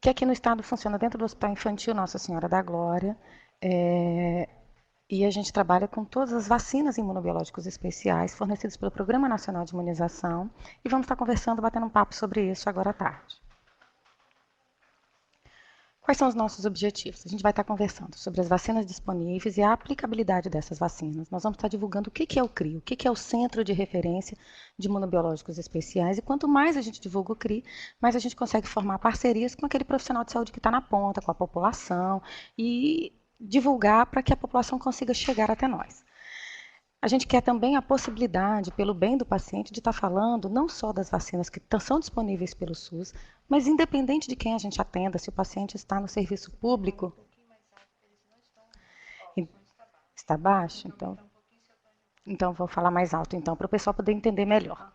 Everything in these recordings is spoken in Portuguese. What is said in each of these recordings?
que aqui no estado funciona dentro do Hospital Infantil Nossa Senhora da Glória. E a gente trabalha com todas as vacinas imunobiológicos especiais fornecidas pelo Programa Nacional de Imunização. E vamos estar conversando, batendo um papo sobre isso agora à tarde. Quais são os nossos objetivos? A gente vai estar conversando sobre as vacinas disponíveis e a aplicabilidade dessas vacinas. Nós vamos estar divulgando o que é o CRI, o que é o Centro de Referência de Imunobiológicos Especiais. E quanto mais a gente divulga o CRI, mais a gente consegue formar parcerias com aquele profissional de saúde que está na ponta, com a população, e divulgar para que a população consiga chegar até nós. A gente quer também a possibilidade, pelo bem do paciente, de estar falando não só das vacinas que são disponíveis pelo SUS, mas independente de quem a gente atenda, se o paciente está no serviço público, está baixo, então vou falar mais alto, então, para o pessoal poder entender melhor.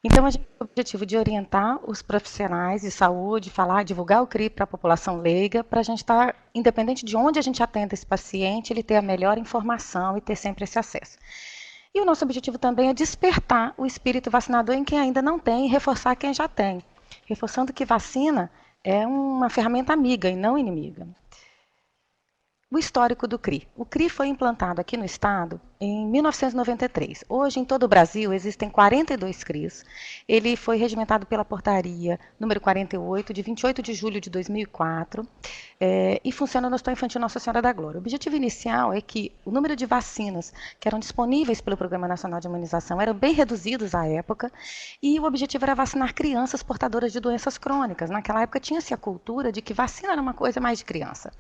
Então, a gente tem o objetivo de orientar os profissionais de saúde, divulgar o CRI para a população leiga, para a gente estar, independente de onde a gente atenda esse paciente, ele ter a melhor informação e ter sempre esse acesso. E o nosso objetivo também é despertar o espírito vacinador em quem ainda não tem e reforçar quem já tem. Reforçando que vacina é uma ferramenta amiga e não inimiga. O histórico do CRI. O CRI foi implantado aqui no estado em 1993. Hoje, em todo o Brasil, existem 42 CRIs. Ele foi regimentado pela portaria número 48, de 28 de julho de 2004, e funciona no Hospital Infantil Nossa Senhora da Glória. O objetivo inicial é que o número de vacinas que eram disponíveis pelo Programa Nacional de Imunização eram bem reduzidos à época, e o objetivo era vacinar crianças portadoras de doenças crônicas. Naquela época tinha-se a cultura de que vacina era uma coisa mais de criança.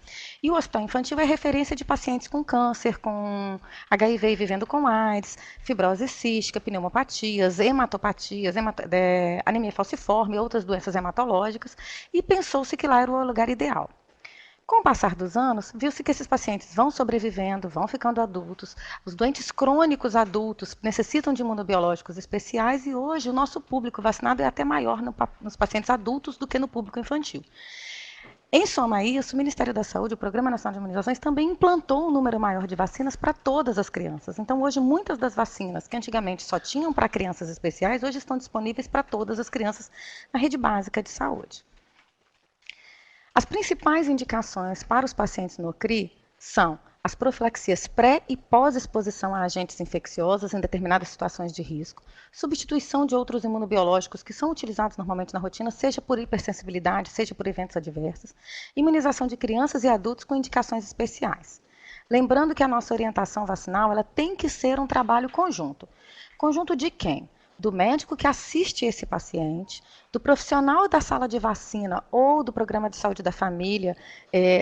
E o Hospital Infantil é referência de pacientes com câncer, com HIV e vivendo com AIDS, fibrose cística, pneumopatias, hematopatias, anemia falciforme e outras doenças hematológicas, e pensou-se que lá era o lugar ideal. Com o passar dos anos, viu-se que esses pacientes vão sobrevivendo, vão ficando adultos, os doentes crônicos adultos necessitam de imunobiológicos especiais e hoje o nosso público vacinado é até maior nos pacientes adultos do que no público infantil. Em soma a isso, o Ministério da Saúde, o Programa Nacional de Imunizações, também implantou um número maior de vacinas para todas as crianças. Então, hoje, muitas das vacinas que antigamente só tinham para crianças especiais, hoje estão disponíveis para todas as crianças na rede básica de saúde. As principais indicações para os pacientes no CRI são as profilaxias pré e pós-exposição a agentes infecciosos em determinadas situações de risco, substituição de outros imunobiológicos que são utilizados normalmente na rotina, seja por hipersensibilidade, seja por eventos adversos, imunização de crianças e adultos com indicações especiais. Lembrando que a nossa orientação vacinal ela tem que ser um trabalho conjunto. Conjunto de quem? Do médico que assiste esse paciente, do profissional da sala de vacina ou do programa de saúde da família,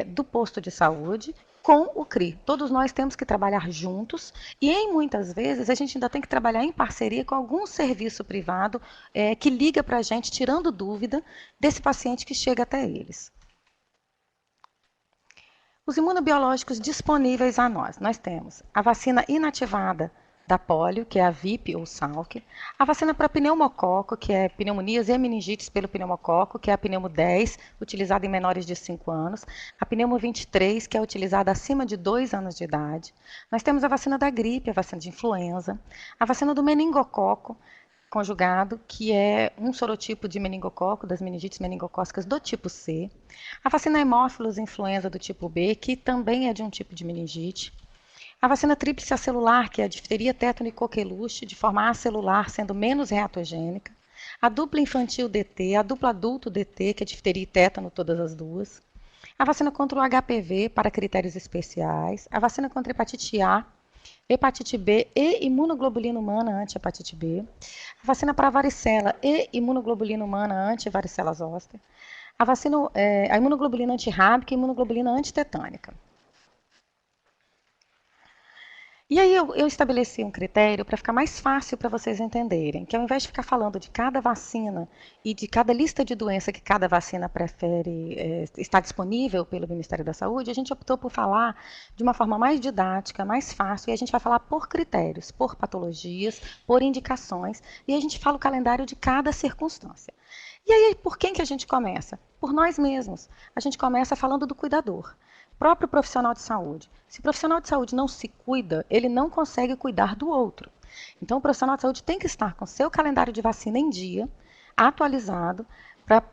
do posto de saúde, com o CRI. Todos nós temos que trabalhar juntos e, em muitas vezes, a gente ainda tem que trabalhar em parceria com algum serviço privado que liga para a gente, tirando dúvida desse paciente que chega até eles. Os imunobiológicos disponíveis a nós. Nós temos a vacina inativada da polio, que é a VIP ou Salk, a vacina para pneumococo, que é pneumonias e meningites pelo pneumococo, que é a pneumo 10, utilizada em menores de 5 anos, a pneumo 23, que é utilizada acima de 2 anos de idade. Nós temos a vacina da gripe, a vacina de influenza, a vacina do meningococo conjugado, que é um sorotipo de meningococo, das meningites meningocócicas do tipo C, a vacina hemófilos influenza do tipo B, que também é de um tipo de meningite, a vacina tríplice acelular, que é a difteria, tétano e coqueluche, de forma acelular, sendo menos reatogênica. A dupla infantil DT, a dupla adulto DT, que é difteria e tétano, todas as duas. A vacina contra o HPV, para critérios especiais. A vacina contra hepatite A, hepatite B e imunoglobulina humana anti-hepatite B. A vacina para varicela e imunoglobulina humana anti-varicela zoster. A imunoglobulina antirrábica e imunoglobulina antitetânica. E aí eu estabeleci um critério para ficar mais fácil para vocês entenderem, que ao invés de ficar falando de cada vacina e de cada lista de doença que cada vacina prefere estar disponível pelo Ministério da Saúde, a gente optou por falar de uma forma mais didática, mais fácil, e a gente vai falar por critérios, por patologias, por indicações, e a gente fala o calendário de cada circunstância. E aí, por quem que a gente começa? Por nós mesmos. A gente começa falando do cuidador. Próprio profissional de saúde. Se o profissional de saúde não se cuida, ele não consegue cuidar do outro. Então, o profissional de saúde tem que estar com seu calendário de vacina em dia, atualizado, para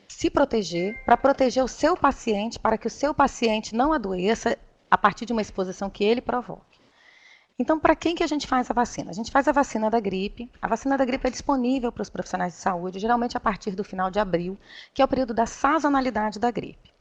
se proteger, para proteger o seu paciente, para que o seu paciente não adoeça a partir de uma exposição que ele provoque. Então, para quem que a gente faz a vacina? A gente faz a vacina da gripe. A vacina da gripe é disponível para os profissionais de saúde, geralmente a partir do final de abril, que é o período da sazonalidade da gripe.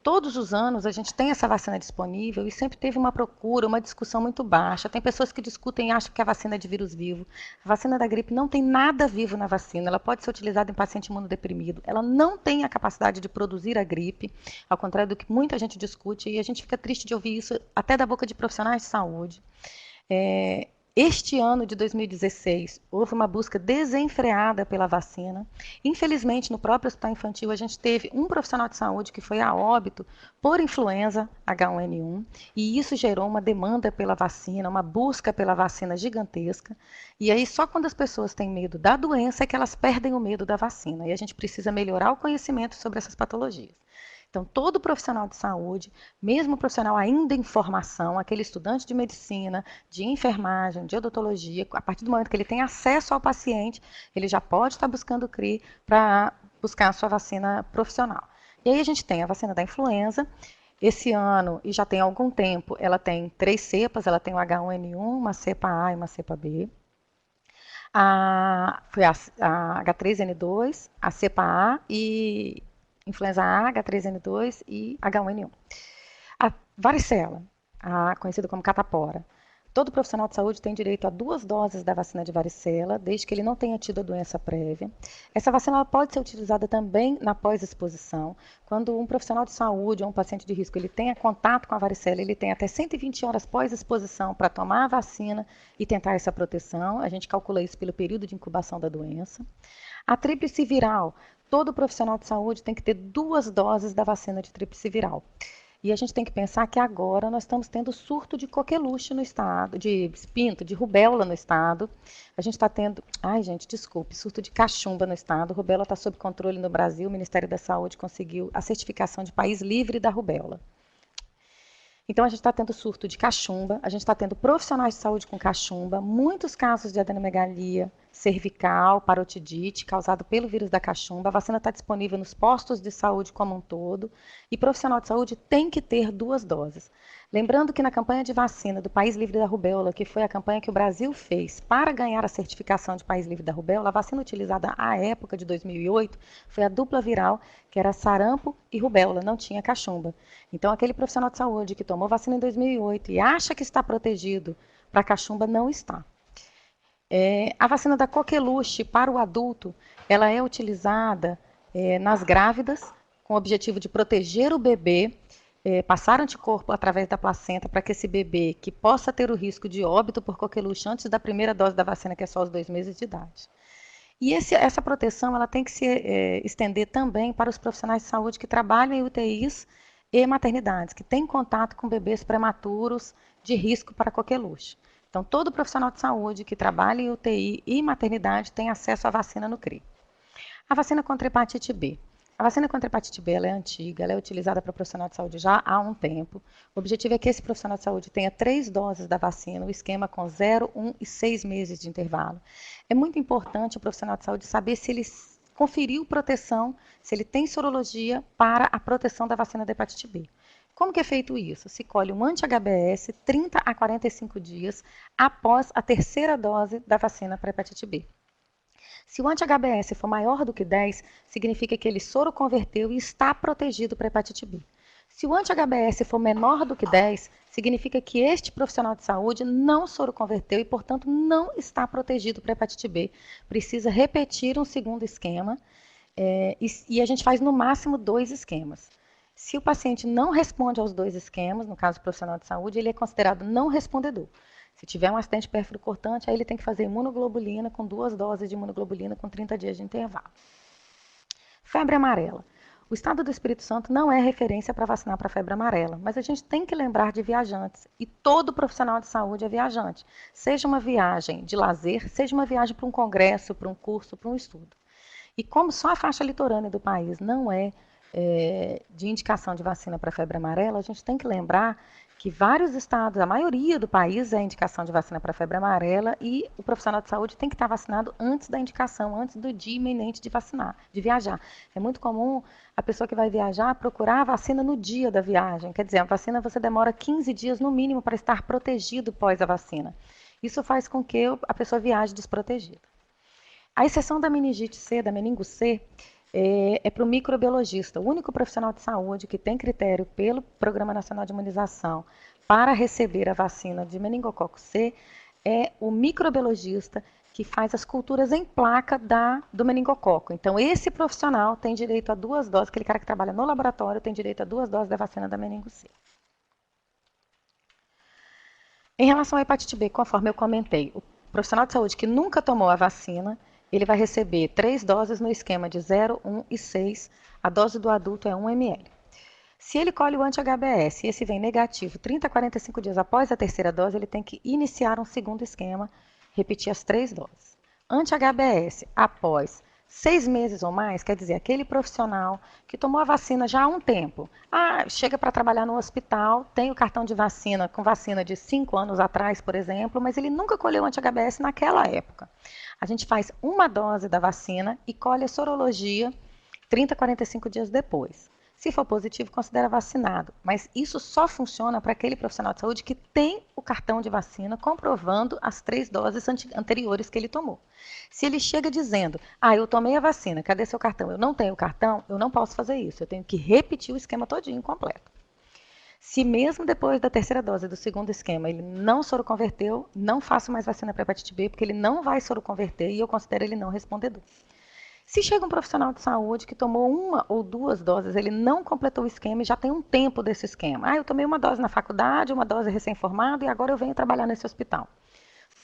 Todos os anos a gente tem essa vacina disponível e sempre teve uma procura, uma discussão muito baixa. Tem pessoas que discutem e acham que a vacina é de vírus vivo. A vacina da gripe não tem nada vivo na vacina. Ela pode ser utilizada em paciente imunodeprimido. Ela não tem a capacidade de produzir a gripe, ao contrário do que muita gente discute. E a gente fica triste de ouvir isso até da boca de profissionais de saúde. Este ano de 2016, houve uma busca desenfreada pela vacina. Infelizmente, no próprio hospital infantil, a gente teve um profissional de saúde que foi a óbito por influenza H1N1, e isso gerou uma demanda pela vacina, uma busca pela vacina gigantesca. E aí, só quando as pessoas têm medo da doença é que elas perdem o medo da vacina. E a gente precisa melhorar o conhecimento sobre essas patologias. Então, todo profissional de saúde, mesmo profissional ainda em formação, aquele estudante de medicina, de enfermagem, de odontologia, a partir do momento que ele tem acesso ao paciente, ele já pode estar buscando o CRI para buscar a sua vacina profissional. E aí a gente tem a vacina da influenza. Esse ano, e já tem algum tempo, ela tem 3 cepas, ela tem o H1N1, uma cepa A e uma cepa B. Foi a H3N2, a cepa A e influenza A, H3N2 e H1N1. A varicela, conhecida como catapora. Todo profissional de saúde tem direito a 2 doses da vacina de varicela, desde que ele não tenha tido a doença prévia. Essa vacina pode ser utilizada também na pós-exposição. Quando um profissional de saúde ou um paciente de risco ele tenha contato com a varicela, ele tem até 120 horas pós-exposição para tomar a vacina e tentar essa proteção. A gente calcula isso pelo período de incubação da doença. A tríplice viral. Todo profissional de saúde tem que ter 2 doses da vacina de tríplice viral. E a gente tem que pensar que agora nós estamos tendo surto de coqueluche no estado, de espinto, de rubéola no estado. A gente está tendo, surto de cachumba no estado. Rubéola está sob controle no Brasil. O Ministério da Saúde conseguiu a certificação de país livre da rubéola. Então, a gente está tendo surto de cachumba, a gente está tendo profissionais de saúde com cachumba, muitos casos de adenomegalia cervical, parotidite, causado pelo vírus da cachumba. A vacina está disponível nos postos de saúde como um todo, e profissional de saúde tem que ter 2 doses. Lembrando que na campanha de vacina do País Livre da Rubéola, que foi a campanha que o Brasil fez para ganhar a certificação de País Livre da Rubéola, a vacina utilizada à época de 2008 foi a dupla viral, que era sarampo e rubéola, não tinha cachumba. Então, aquele profissional de saúde que tomou vacina em 2008 e acha que está protegido para a cachumba, não está. A vacina da coqueluche para o adulto, ela é utilizada nas grávidas, com o objetivo de proteger o bebê, passar anticorpo através da placenta para que esse bebê, que possa ter o risco de óbito por coqueluche antes da primeira dose da vacina, que é só aos 2 meses de idade. E essa proteção ela tem que se estender também para os profissionais de saúde que trabalham em UTIs e maternidades, que têm contato com bebês prematuros de risco para coqueluche. Então, todo profissional de saúde que trabalha em UTI e maternidade tem acesso à vacina no CRI. A vacina contra hepatite B. A vacina contra hepatite B ela é antiga, ela é utilizada para profissional de saúde já há um tempo. O objetivo é que esse profissional de saúde tenha 3 doses da vacina, o esquema com 0, 1 e 6 meses de intervalo. É muito importante o profissional de saúde saber se ele conferiu proteção, se ele tem sorologia para a proteção da vacina da hepatite B. Como que é feito isso? Se colhe um anti-HBS 30 a 45 dias após a 3ª dose da vacina para hepatite B. Se o anti-HBS for maior do que 10, significa que ele soroconverteu e está protegido para hepatite B. Se o anti-HBS for menor do que 10, significa que este profissional de saúde não soroconverteu e, portanto, não está protegido para hepatite B. Precisa repetir um segundo esquema e a gente faz no máximo 2 esquemas. Se o paciente não responde aos 2 esquemas, no caso do profissional de saúde, ele é considerado não respondedor. Se tiver um acidente pérfuro cortante, aí ele tem que fazer imunoglobulina com 2 doses de imunoglobulina com 30 dias de intervalo. Febre amarela. O estado do Espírito Santo não é referência para vacinar para febre amarela, mas a gente tem que lembrar de viajantes. E todo profissional de saúde é viajante. Seja uma viagem de lazer, seja uma viagem para um congresso, para um curso, para um estudo. E como só a faixa litorânea do país não é de indicação de vacina para febre amarela, a gente tem que lembrar que vários estados, a maioria do país, é indicação de vacina para febre amarela e o profissional de saúde tem que estar vacinado antes da indicação, antes do dia iminente de vacinar, de viajar. É muito comum a pessoa que vai viajar procurar a vacina no dia da viagem. Quer dizer, a vacina você demora 15 dias no mínimo para estar protegido pós a vacina. Isso faz com que a pessoa viaje desprotegida. A exceção da meningite C, da meningo C, é para o microbiologista, o único profissional de saúde que tem critério pelo Programa Nacional de Imunização para receber a vacina de meningococo C é o microbiologista que faz as culturas em placa do meningococo. Então, esse profissional tem direito a 2 doses, aquele cara que trabalha no laboratório tem direito a 2 doses da vacina da meningo C. Em relação à hepatite B, conforme eu comentei, o profissional de saúde que nunca tomou a vacina, ele vai receber 3 doses no esquema de 0, 1 e 6. A dose do adulto é 1 ml. Se ele colhe o anti-HBS e esse vem negativo 30 a 45 dias após a terceira dose, ele tem que iniciar um segundo esquema, repetir as 3 doses. Anti-HBS após 6 meses ou mais, quer dizer, aquele profissional que tomou a vacina já há um tempo, chega para trabalhar no hospital, tem o cartão de vacina com vacina de 5 anos atrás, por exemplo, mas ele nunca colheu anti-HBS naquela época. A gente faz uma dose da vacina e colhe a sorologia 30 a 45 dias depois. Se for positivo, considera vacinado. Mas isso só funciona para aquele profissional de saúde que tem o cartão de vacina comprovando as 3 doses anteriores que ele tomou. Se ele chega dizendo, eu tomei a vacina, cadê seu cartão? Eu não tenho o cartão, eu não posso fazer isso. Eu tenho que repetir o esquema todinho completo. Se mesmo depois da terceira dose do segundo esquema ele não soroconverteu, não faço mais vacina para hepatite B, porque ele não vai soroconverter e eu considero ele não respondedor. Se chega um profissional de saúde que tomou 1 ou 2 doses, ele não completou o esquema e já tem um tempo desse esquema. Eu tomei uma dose na faculdade, uma dose recém-formado e agora eu venho trabalhar nesse hospital.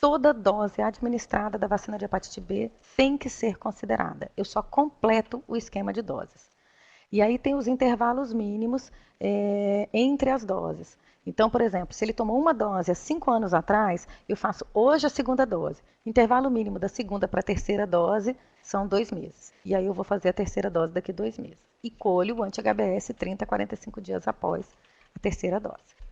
Toda dose administrada da vacina de hepatite B tem que ser considerada. Eu só completo o esquema de doses. E aí tem os intervalos mínimos entre as doses. Então, por exemplo, se ele tomou uma dose há 5 anos atrás, eu faço hoje a segunda dose. Intervalo mínimo da segunda para a terceira dose são 2 meses. E aí eu vou fazer a terceira dose daqui a 2 meses. E colho o anti-HBS 30 a 45 dias após a terceira dose.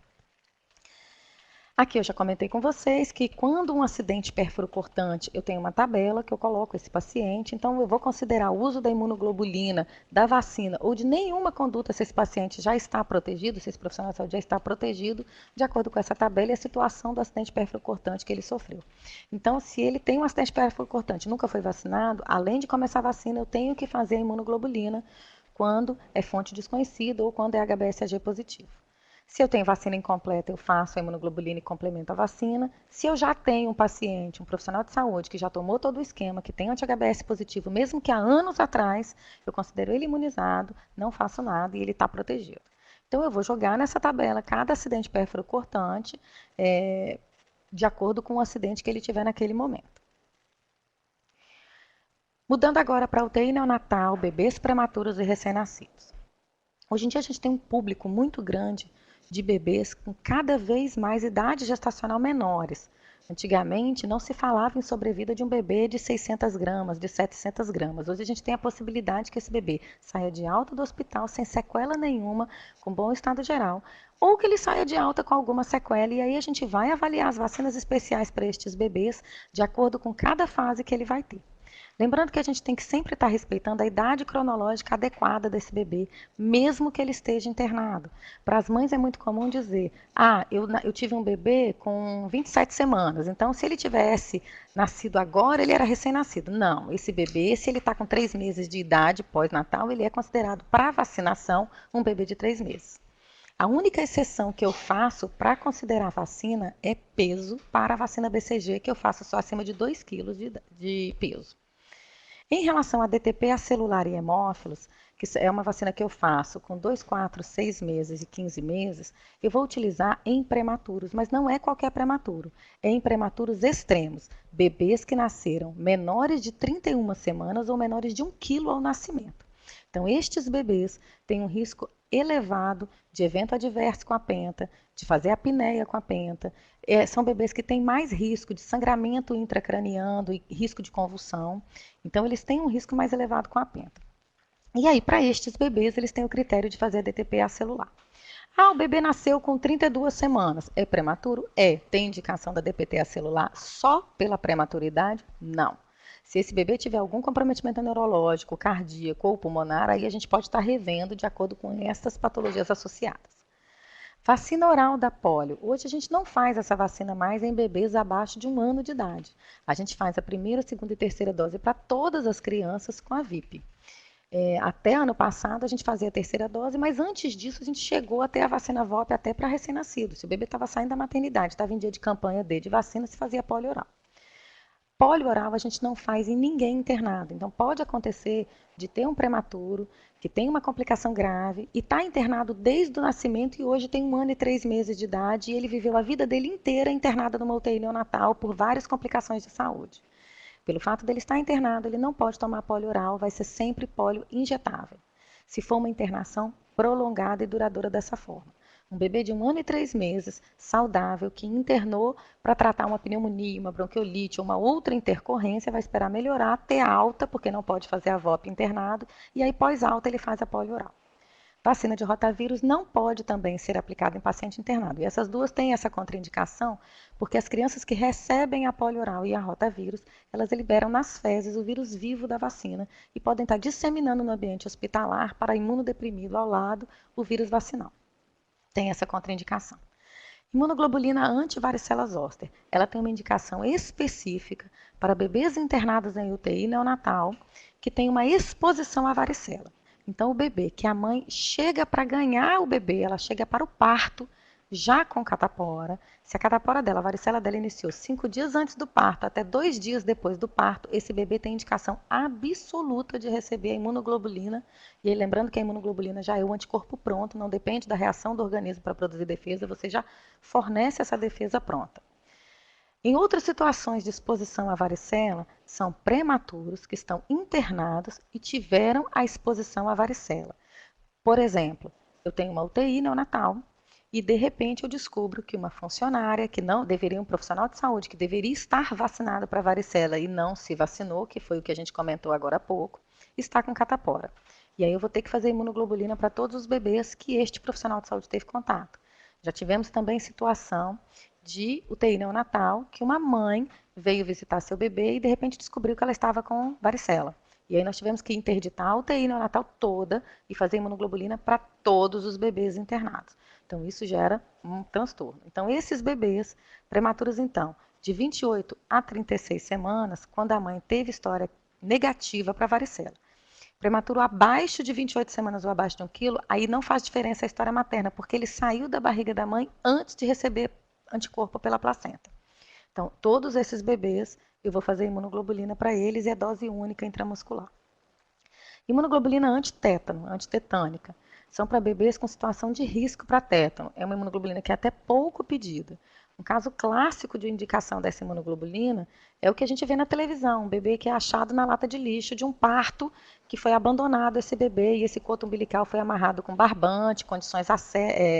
Aqui eu já comentei com vocês que quando um acidente pérfuro-cortante, eu tenho uma tabela que eu coloco esse paciente, então eu vou considerar o uso da imunoglobulina, da vacina ou de nenhuma conduta se esse paciente já está protegido, se esse profissional de saúde já está protegido, de acordo com essa tabela e a situação do acidente pérfuro-cortante que ele sofreu. Então, se ele tem um acidente pérfuro-cortante e nunca foi vacinado, além de começar a vacina, eu tenho que fazer a imunoglobulina quando é fonte desconhecida ou quando é HBsAg positivo. Se eu tenho vacina incompleta, eu faço a imunoglobulina e complemento a vacina. Se eu já tenho um paciente, um profissional de saúde, que já tomou todo o esquema, que tem anti-HBs positivo, mesmo que há anos atrás, eu considero ele imunizado, não faço nada e ele está protegido. Então, eu vou jogar nessa tabela cada acidente pérfuro-cortante de acordo com o acidente que ele tiver naquele momento. Mudando agora para UTI neonatal, bebês prematuros e recém-nascidos. Hoje em dia, a gente tem um público muito grande de bebês com cada vez mais idade gestacional menores. Antigamente, não se falava em sobrevida de um bebê de 600 gramas, de 700 gramas. Hoje a gente tem a possibilidade que esse bebê saia de alta do hospital sem sequela nenhuma, com bom estado geral, ou que ele saia de alta com alguma sequela, e aí a gente vai avaliar as vacinas especiais para estes bebês de acordo com cada fase que ele vai ter. Lembrando que a gente tem que sempre estar respeitando a idade cronológica adequada desse bebê, mesmo que ele esteja internado. Para as mães é muito comum dizer, eu tive um bebê com 27 semanas, então se ele tivesse nascido agora, ele era recém-nascido. Não, esse bebê, se ele está com 3 meses de idade pós-natal, ele é considerado para vacinação um bebê de 3 meses. A única exceção que eu faço para considerar vacina é peso para a vacina BCG, que eu faço só acima de 2 kg de peso. Em relação a DTP acelular e hemófilos, que é uma vacina que eu faço com 2, 4, 6 meses e 15 meses, eu vou utilizar em prematuros, mas não é qualquer prematuro, é em prematuros extremos, bebês que nasceram menores de 31 semanas ou menores de 1 quilo ao nascimento. Então, estes bebês têm um risco elevado de evento adverso com a penta, de fazer apneia com a penta. São bebês que têm mais risco de sangramento intracraniano e risco de convulsão. Então, eles têm um risco mais elevado com a penta. E aí, para estes bebês, eles têm o critério de fazer a DTP acelular. Ah, o bebê nasceu com 32 semanas. É prematuro? É. Tem indicação da DPT celular só pela prematuridade? Não. Se esse bebê tiver algum comprometimento neurológico, cardíaco ou pulmonar, aí a gente pode estar revendo de acordo com essas patologias associadas. Vacina oral da polio. Hoje a gente não faz essa vacina mais em bebês abaixo de 1 ano de idade. A gente faz a primeira, segunda e terceira dose para todas as crianças com a VIP. Até ano passado a gente fazia a terceira dose, mas antes disso a gente chegou a ter a vacina VOP até para recém-nascido. Se o bebê estava saindo da maternidade, estava em dia de campanha de vacina, se fazia polio oral. Polio oral a gente não faz em ninguém internado. Então pode acontecer de ter um prematuro que tem uma complicação grave e está internado desde o nascimento e hoje tem 1 ano e 3 meses de idade e ele viveu a vida dele inteira internado numa UTI neonatal por várias complicações de saúde. Pelo fato dele estar internado, ele não pode tomar polio oral, vai ser sempre polio injetável. Se for uma internação prolongada e duradoura dessa forma. Um bebê de 1 ano e 3 meses, saudável, que internou para tratar uma pneumonia, uma bronquiolite ou uma outra intercorrência, vai esperar melhorar, ter alta, porque não pode fazer a VOP internado, e aí pós-alta ele faz a polio oral. Vacina de rotavírus não pode também ser aplicada em paciente internado. E essas duas têm essa contraindicação, porque as crianças que recebem a polio oral e a rotavírus, elas liberam nas fezes o vírus vivo da vacina e podem estar disseminando no ambiente hospitalar para imunodeprimido ao lado o vírus vacinal. Tem essa contraindicação. Imunoglobulina anti-varicela zoster. Ela tem uma indicação específica para bebês internados em UTI neonatal que tem uma exposição à varicela. Então, o bebê que a mãe chega para ganhar o bebê, ela chega para o parto já com catapora. Se a catapora dela, a varicela dela iniciou 5 dias antes do parto, até 2 dias depois do parto, esse bebê tem indicação absoluta de receber a imunoglobulina. E aí, lembrando que a imunoglobulina já é o anticorpo pronto, não depende da reação do organismo para produzir defesa, você já fornece essa defesa pronta. Em outras situações de exposição à varicela, são prematuros que estão internados e tiveram a exposição à varicela. Por exemplo, eu tenho uma UTI neonatal e de repente eu descubro que uma funcionária que não deveria, um profissional de saúde que deveria estar vacinado para varicela e não se vacinou, que foi o que a gente comentou agora há pouco, está com catapora. E aí eu vou ter que fazer imunoglobulina para todos os bebês que este profissional de saúde teve contato. Já tivemos também situação de UTI neonatal, que uma mãe veio visitar seu bebê e de repente descobriu que ela estava com varicela. E aí nós tivemos que interditar a UTI neonatal toda e fazer imunoglobulina para todos os bebês internados. Então isso gera um transtorno. Então esses bebês prematuros, então, de 28 a 36 semanas, quando a mãe teve história negativa para varicela. Prematuro abaixo de 28 semanas ou abaixo de 1 quilo, aí não faz diferença a história materna, porque ele saiu da barriga da mãe antes de receber anticorpo pela placenta. Então, todos esses bebês, eu vou fazer imunoglobulina para eles e é dose única intramuscular. Imunoglobulina antitétano, antitetânica, são para bebês com situação de risco para tétano. É uma imunoglobulina que é até pouco pedida. Um caso clássico de indicação dessa imunoglobulina é o que a gente vê na televisão, um bebê que é achado na lata de lixo de um parto que foi abandonado esse bebê e esse coto umbilical foi amarrado com barbante, condições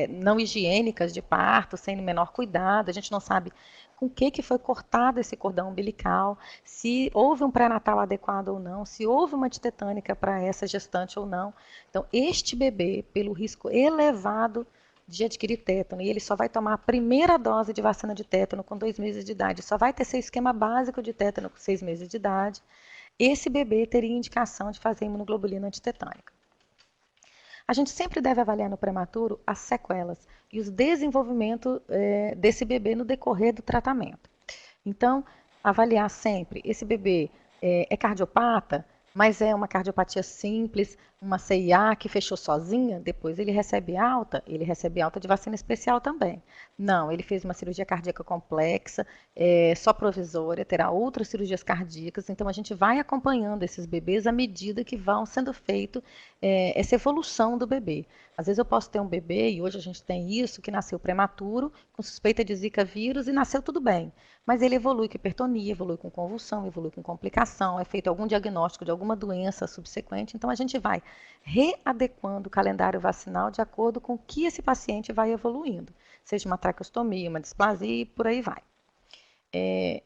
não higiênicas de parto, sem o menor cuidado. A gente não sabe com que foi cortado esse cordão umbilical, se houve um pré-natal adequado ou não, se houve uma antitetânica para essa gestante ou não. Então, este bebê, pelo risco elevado de adquirir tétano, e ele só vai tomar a primeira dose de vacina de tétano com 2 meses de idade, só vai ter seu esquema básico de tétano com 6 meses de idade, esse bebê teria indicação de fazer imunoglobulina antitetânica. A gente sempre deve avaliar no prematuro as sequelas e os desenvolvimentos desse bebê no decorrer do tratamento. Então, avaliar sempre, esse bebê é cardiopata, mas é uma cardiopatia simples, uma CIA que fechou sozinha, depois ele recebe alta de vacina especial também. Não, ele fez uma cirurgia cardíaca complexa, só provisória, terá outras cirurgias cardíacas, então a gente vai acompanhando esses bebês à medida que vão sendo feito essa evolução do bebê. Às vezes eu posso ter um bebê, e hoje a gente tem isso, que nasceu prematuro, com suspeita de Zika vírus e nasceu tudo bem. Mas ele evolui com hipertonia, evolui com convulsão, evolui com complicação, é feito algum diagnóstico de alguma doença subsequente. Então a gente vai readequando o calendário vacinal de acordo com o que esse paciente vai evoluindo. Seja uma traqueostomia, uma displasia e por aí vai.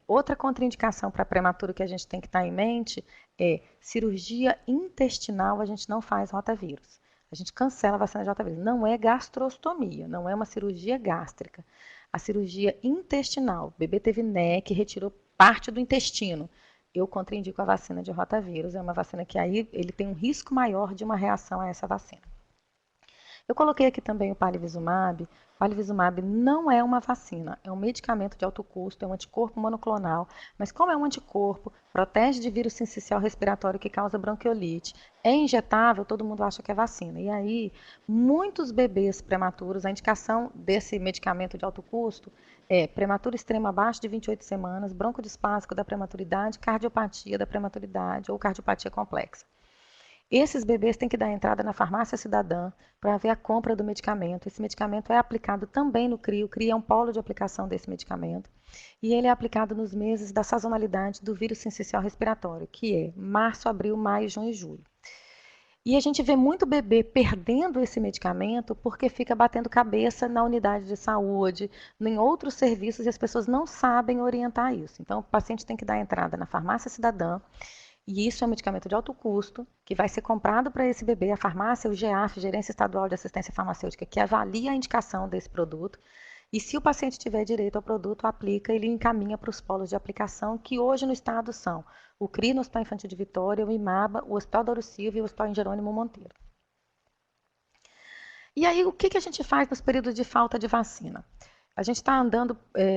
Outra contraindicação para prematuro que a gente tem que estar em mente é cirurgia intestinal, a gente não faz rotavírus. a gente cancela a vacina de rotavírus. Não é gastrostomia, não é uma cirurgia gástrica. A cirurgia intestinal. O bebê teve NEC, retirou parte do intestino. Eu contraindico a vacina de rotavírus. É uma vacina que aí ele tem um risco maior de uma reação a essa vacina. Eu coloquei aqui também o palivizumab. O palivizumab não é uma vacina, é um medicamento de alto custo, é um anticorpo monoclonal, mas como é um anticorpo, protege de vírus sincicial respiratório que causa bronquiolite, é injetável, todo mundo acha que é vacina. E aí, muitos bebês prematuros, a indicação desse medicamento de alto custo é prematuro extremo abaixo de 28 semanas, broncodispásico da prematuridade, cardiopatia da prematuridade ou cardiopatia complexa. Esses bebês têm que dar entrada na farmácia cidadã para ver a compra do medicamento. Esse medicamento é aplicado também no CRI. O CRI é um polo de aplicação desse medicamento. E ele é aplicado nos meses da sazonalidade do vírus sincicial respiratório, que é março, abril, maio, junho e julho. E a gente vê muito bebê perdendo esse medicamento porque fica batendo cabeça na unidade de saúde, em outros serviços, e as pessoas não sabem orientar isso. Então, o paciente tem que dar entrada na farmácia cidadã. E isso é um medicamento de alto custo, que vai ser comprado para esse bebê. A farmácia, o GEAF, Gerência Estadual de Assistência Farmacêutica, que avalia a indicação desse produto. E se o paciente tiver direito ao produto, aplica, ele encaminha para os polos de aplicação, que hoje no estado são o CRI no Hospital Infantil de Vitória, o IMABA, o Hospital Douro Silva e o Hospital Jerônimo Monteiro. E aí, o que a gente faz nos períodos de falta de vacina? A gente está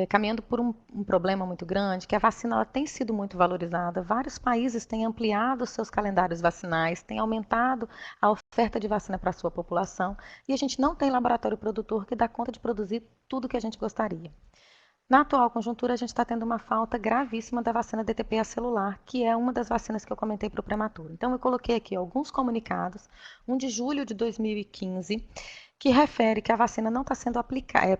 caminhando por um problema muito grande, que a vacina ela tem sido muito valorizada. Vários países têm ampliado seus calendários vacinais, têm aumentado a oferta de vacina para a sua população, e a gente não tem laboratório produtor que dá conta de produzir tudo o que a gente gostaria. Na atual conjuntura, a gente está tendo uma falta gravíssima da vacina DTP celular, que é uma das vacinas que eu comentei para o prematuro. Então, eu coloquei aqui alguns comunicados, um de julho de 2015, que refere que a vacina não está sendo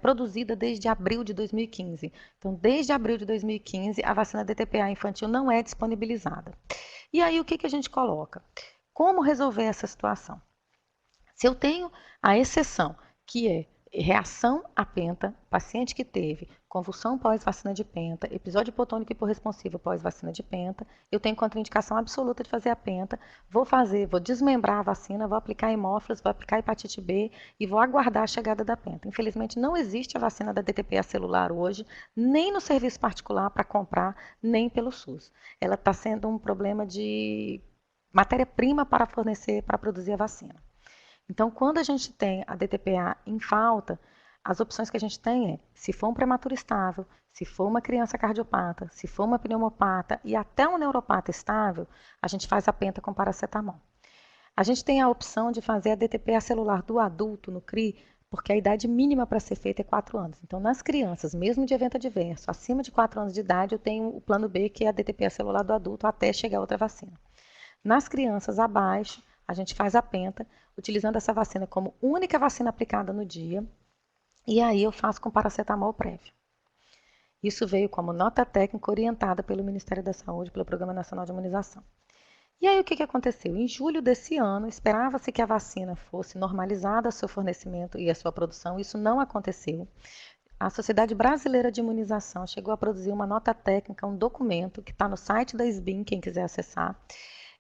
produzida desde abril de 2015. Então, desde abril de 2015, a vacina DTPA infantil não é disponibilizada. E aí, o que a gente coloca? Como resolver essa situação? Se eu tenho a exceção, que é reação à penta, paciente que teve convulsão pós-vacina de penta, episódio hipotônico hiporresponsivo pós-vacina de penta, eu tenho contraindicação absoluta de fazer a penta, vou desmembrar a vacina, vou aplicar hemófilos, vou aplicar hepatite B e vou aguardar a chegada da penta. Infelizmente, não existe a vacina da DTP celular hoje, nem no serviço particular para comprar, nem pelo SUS. Ela está sendo um problema de matéria-prima para fornecer, para produzir a vacina. Então, quando a gente tem a DTPA em falta, as opções que a gente tem é, se for um prematuro estável, se for uma criança cardiopata, se for uma pneumopata e até um neuropata estável, a gente faz a penta com paracetamol. A gente tem a opção de fazer a DTPA celular do adulto no CRI, porque a idade mínima para ser feita é 4 anos. Então, nas crianças, mesmo de evento adverso, acima de 4 anos de idade, eu tenho o plano B, que é a DTPA celular do adulto, até chegar outra vacina. Nas crianças abaixo, a gente faz a penta, utilizando essa vacina como única vacina aplicada no dia, e aí eu faço com paracetamol prévio. Isso veio como nota técnica orientada pelo Ministério da Saúde, pelo Programa Nacional de Imunização. E aí o que aconteceu? Em julho desse ano, esperava-se que a vacina fosse normalizada, seu fornecimento e a sua produção. Isso não aconteceu. A Sociedade Brasileira de Imunização chegou a produzir uma nota técnica, um documento que está no site da SBIM, quem quiser acessar.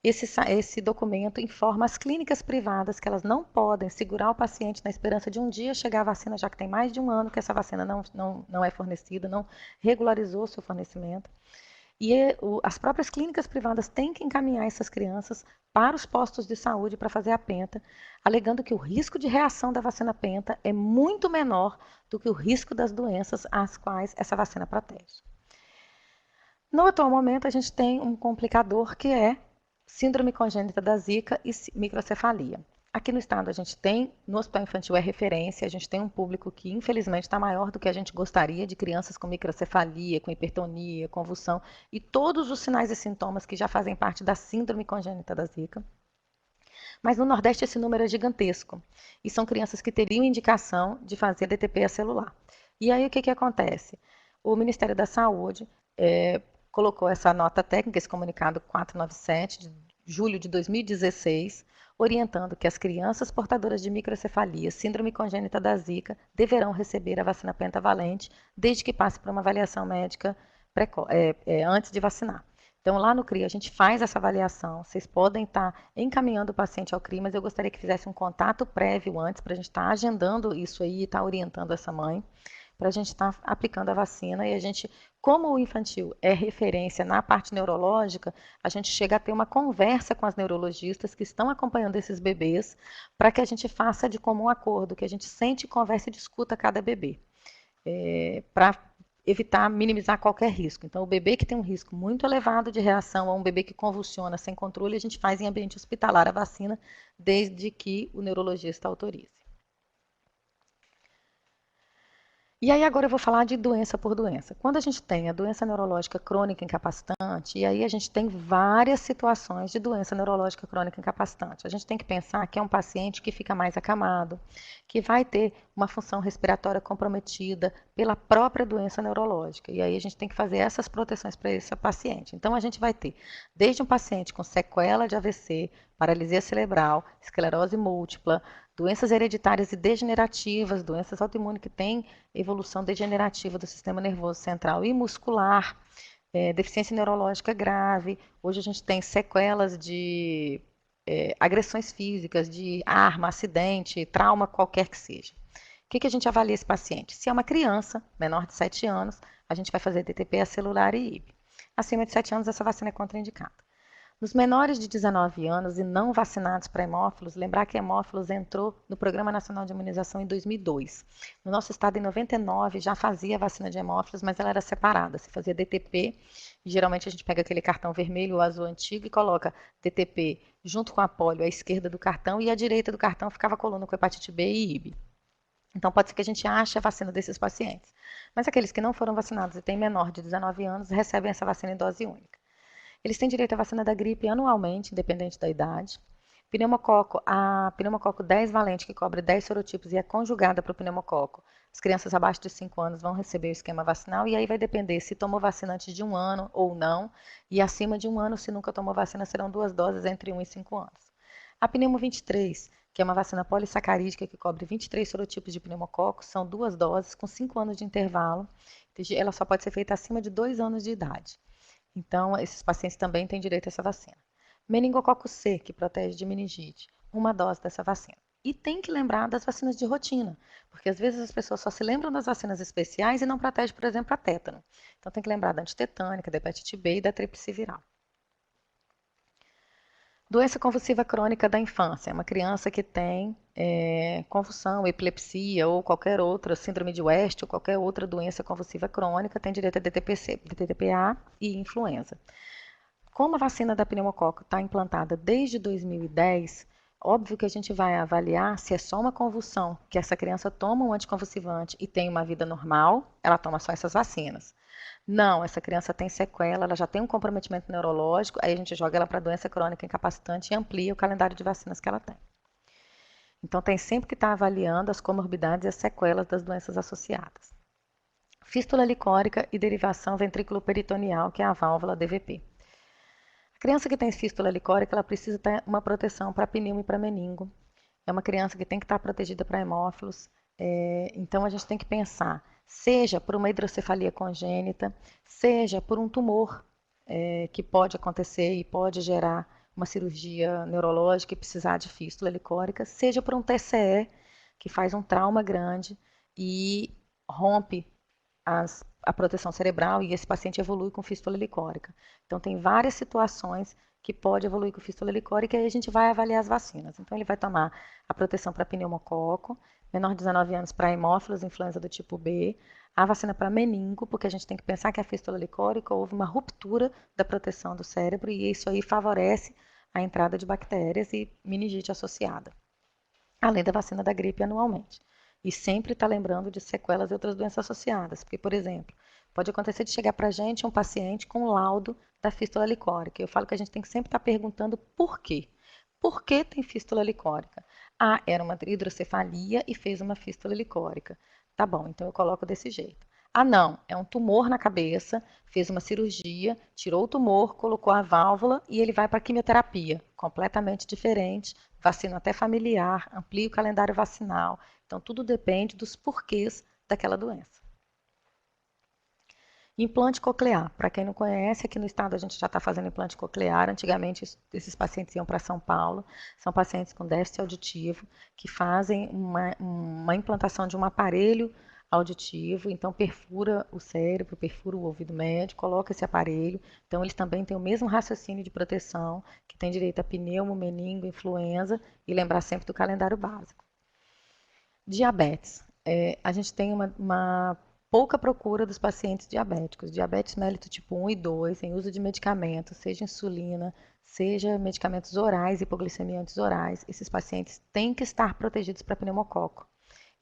Esse documento informa as clínicas privadas que elas não podem segurar o paciente na esperança de um dia chegar a vacina, já que tem mais de um ano que essa vacina não é fornecida, não regularizou seu fornecimento. E as próprias clínicas privadas têm que encaminhar essas crianças para os postos de saúde para fazer a penta, alegando que o risco de reação da vacina penta é muito menor do que o risco das doenças às quais essa vacina protege. No atual momento, a gente tem um complicador que é síndrome congênita da Zika e microcefalia. Aqui no estado a gente tem, no Hospital Infantil é referência, a gente tem um público que infelizmente está maior do que a gente gostaria, de crianças com microcefalia, com hipertonia, convulsão e todos os sinais e sintomas que já fazem parte da síndrome congênita da Zika. Mas no Nordeste esse número é gigantesco e são crianças que teriam indicação de fazer DTP celular. E aí o que acontece? O Ministério da Saúde colocou essa nota técnica, esse comunicado 497, de julho de 2016, orientando que as crianças portadoras de microcefalia, síndrome congênita da Zika, deverão receber a vacina pentavalente, desde que passe por uma avaliação médica antes de vacinar. Então, lá no CRI, a gente faz essa avaliação. Vocês podem estar encaminhando o paciente ao CRI, mas eu gostaria que fizesse um contato prévio antes, para a gente estar agendando isso aí e estar orientando essa mãe, para a gente estar aplicando a vacina. E a gente, como o infantil é referência na parte neurológica, a gente chega a ter uma conversa com as neurologistas que estão acompanhando esses bebês, para que a gente faça de comum acordo, que a gente sente, conversa e discuta cada bebê, para evitar, minimizar qualquer risco. Então, o bebê que tem um risco muito elevado de reação, ou um bebê que convulsiona sem controle, a gente faz em ambiente hospitalar a vacina, desde que o neurologista autorize. E aí agora eu vou falar de doença por doença. Quando a gente tem a doença neurológica crônica incapacitante, e aí a gente tem várias situações de doença neurológica crônica incapacitante. A gente tem que pensar que é um paciente que fica mais acamado, que vai ter uma função respiratória comprometida pela própria doença neurológica. E aí a gente tem que fazer essas proteções para esse paciente. Então a gente vai ter desde um paciente com sequela de AVC, paralisia cerebral, esclerose múltipla, doenças hereditárias e degenerativas, doenças autoimunes que têm evolução degenerativa do sistema nervoso central e muscular, deficiência neurológica grave. Hoje a gente tem sequelas de agressões físicas, de arma, acidente, trauma, qualquer que seja. O que a gente avalia esse paciente? Se é uma criança, menor de 7 anos, a gente vai fazer DTP acelular e IB. Acima de 7 anos, essa vacina é contraindicada. Nos menores de 19 anos e não vacinados para hemófilos, lembrar que hemófilos entrou no Programa Nacional de Imunização em 2002. No nosso estado, em 99, já fazia vacina de hemófilos, mas ela era separada. Se fazia DTP, e geralmente a gente pega aquele cartão vermelho ou azul antigo e coloca DTP junto com a polio à esquerda do cartão e à direita do cartão ficava a coluna com hepatite B e IB. Então, pode ser que a gente ache a vacina desses pacientes. Mas aqueles que não foram vacinados e têm menor de 19 anos recebem essa vacina em dose única. Eles têm direito à vacina da gripe anualmente, independente da idade. A pneumococo 10 valente, que cobre 10 sorotipos e é conjugada para o pneumococo. As crianças abaixo de 5 anos vão receber o esquema vacinal e aí vai depender se tomou vacina antes de 1 ano ou não. E acima de 1 ano, se nunca tomou vacina, serão 2 doses entre 1 e 5 anos. A pneumo 23, que é uma vacina polissacarídica que cobre 23 sorotipos de pneumococo, são 2 doses com 5 anos de intervalo. Ela só pode ser feita acima de 2 anos de idade. Então, esses pacientes também têm direito a essa vacina. Meningococo C, que protege de meningite, 1 dose dessa vacina. E tem que lembrar das vacinas de rotina, porque às vezes as pessoas só se lembram das vacinas especiais e não protegem, por exemplo, a tétano. Então tem que lembrar da antitetânica, da hepatite B e da tríplice viral. Doença convulsiva crônica da infância, uma criança que tem convulsão, epilepsia ou qualquer outra, síndrome de West ou qualquer outra doença convulsiva crônica, tem direito a DTPA e influenza. Como a vacina da pneumococo está implantada desde 2010, óbvio que a gente vai avaliar se é só uma convulsão, que essa criança toma um anticonvulsivante e tem uma vida normal, ela toma só essas vacinas. Não, essa criança tem sequela, ela já tem um comprometimento neurológico, aí a gente joga ela para doença crônica incapacitante e amplia o calendário de vacinas que ela tem. Então, tem sempre que estar avaliando as comorbidades e as sequelas das doenças associadas. Fístula licórica e derivação ventrículo-peritoneal, que é a válvula DVP. A criança que tem fístula licórica, ela precisa ter uma proteção para pneumo e para meningo. É uma criança que tem que estar protegida para hemófilos. Então, a gente tem que pensar, seja por uma hidrocefalia congênita, seja por um tumor que pode acontecer e pode gerar uma cirurgia neurológica e precisar de fístula licórica, seja por um TCE, que faz um trauma grande e rompe a proteção cerebral e esse paciente evolui com fístula licórica. Então, tem várias situações que pode evoluir com fístula licórica e aí a gente vai avaliar as vacinas. Então, ele vai tomar a proteção para pneumococo, menor de 19 anos para hemófilos, influenza do tipo B, a vacina para meningo, porque a gente tem que pensar que a fístula licórica houve uma ruptura da proteção do cérebro e isso aí favorece a entrada de bactérias e meningite associada, além da vacina da gripe anualmente. E sempre está lembrando de sequelas e outras doenças associadas, porque, por exemplo, pode acontecer de chegar para a gente um paciente com laudo da fístula licórica. Eu falo que a gente tem que sempre estar perguntando por quê. Por que tem fístula licórica? Ah, era uma hidrocefalia e fez uma fístula licórica. Tá bom, então eu coloco desse jeito. Ah, não, é um tumor na cabeça, fez uma cirurgia, tirou o tumor, colocou a válvula e ele vai para a quimioterapia. Completamente diferente, vacina até familiar, amplia o calendário vacinal. Então, tudo depende dos porquês daquela doença. Implante coclear. Para quem não conhece, aqui no estado a gente já está fazendo implante coclear. Antigamente, esses pacientes iam para São Paulo. São pacientes com déficit auditivo que fazem uma implantação de um aparelho auditivo. Então, perfura o cérebro, perfura o ouvido médio, coloca esse aparelho. Então, eles também têm o mesmo raciocínio de proteção, que tem direito a pneumo, meningo, influenza e lembrar sempre do calendário básico. Diabetes. A gente tem uma pouca procura dos pacientes diabéticos. Diabetes mellitus tipo 1 e 2, em uso de medicamentos, seja insulina, seja medicamentos orais, hipoglicemia anti-orais. Esses pacientes têm que estar protegidos para pneumococo.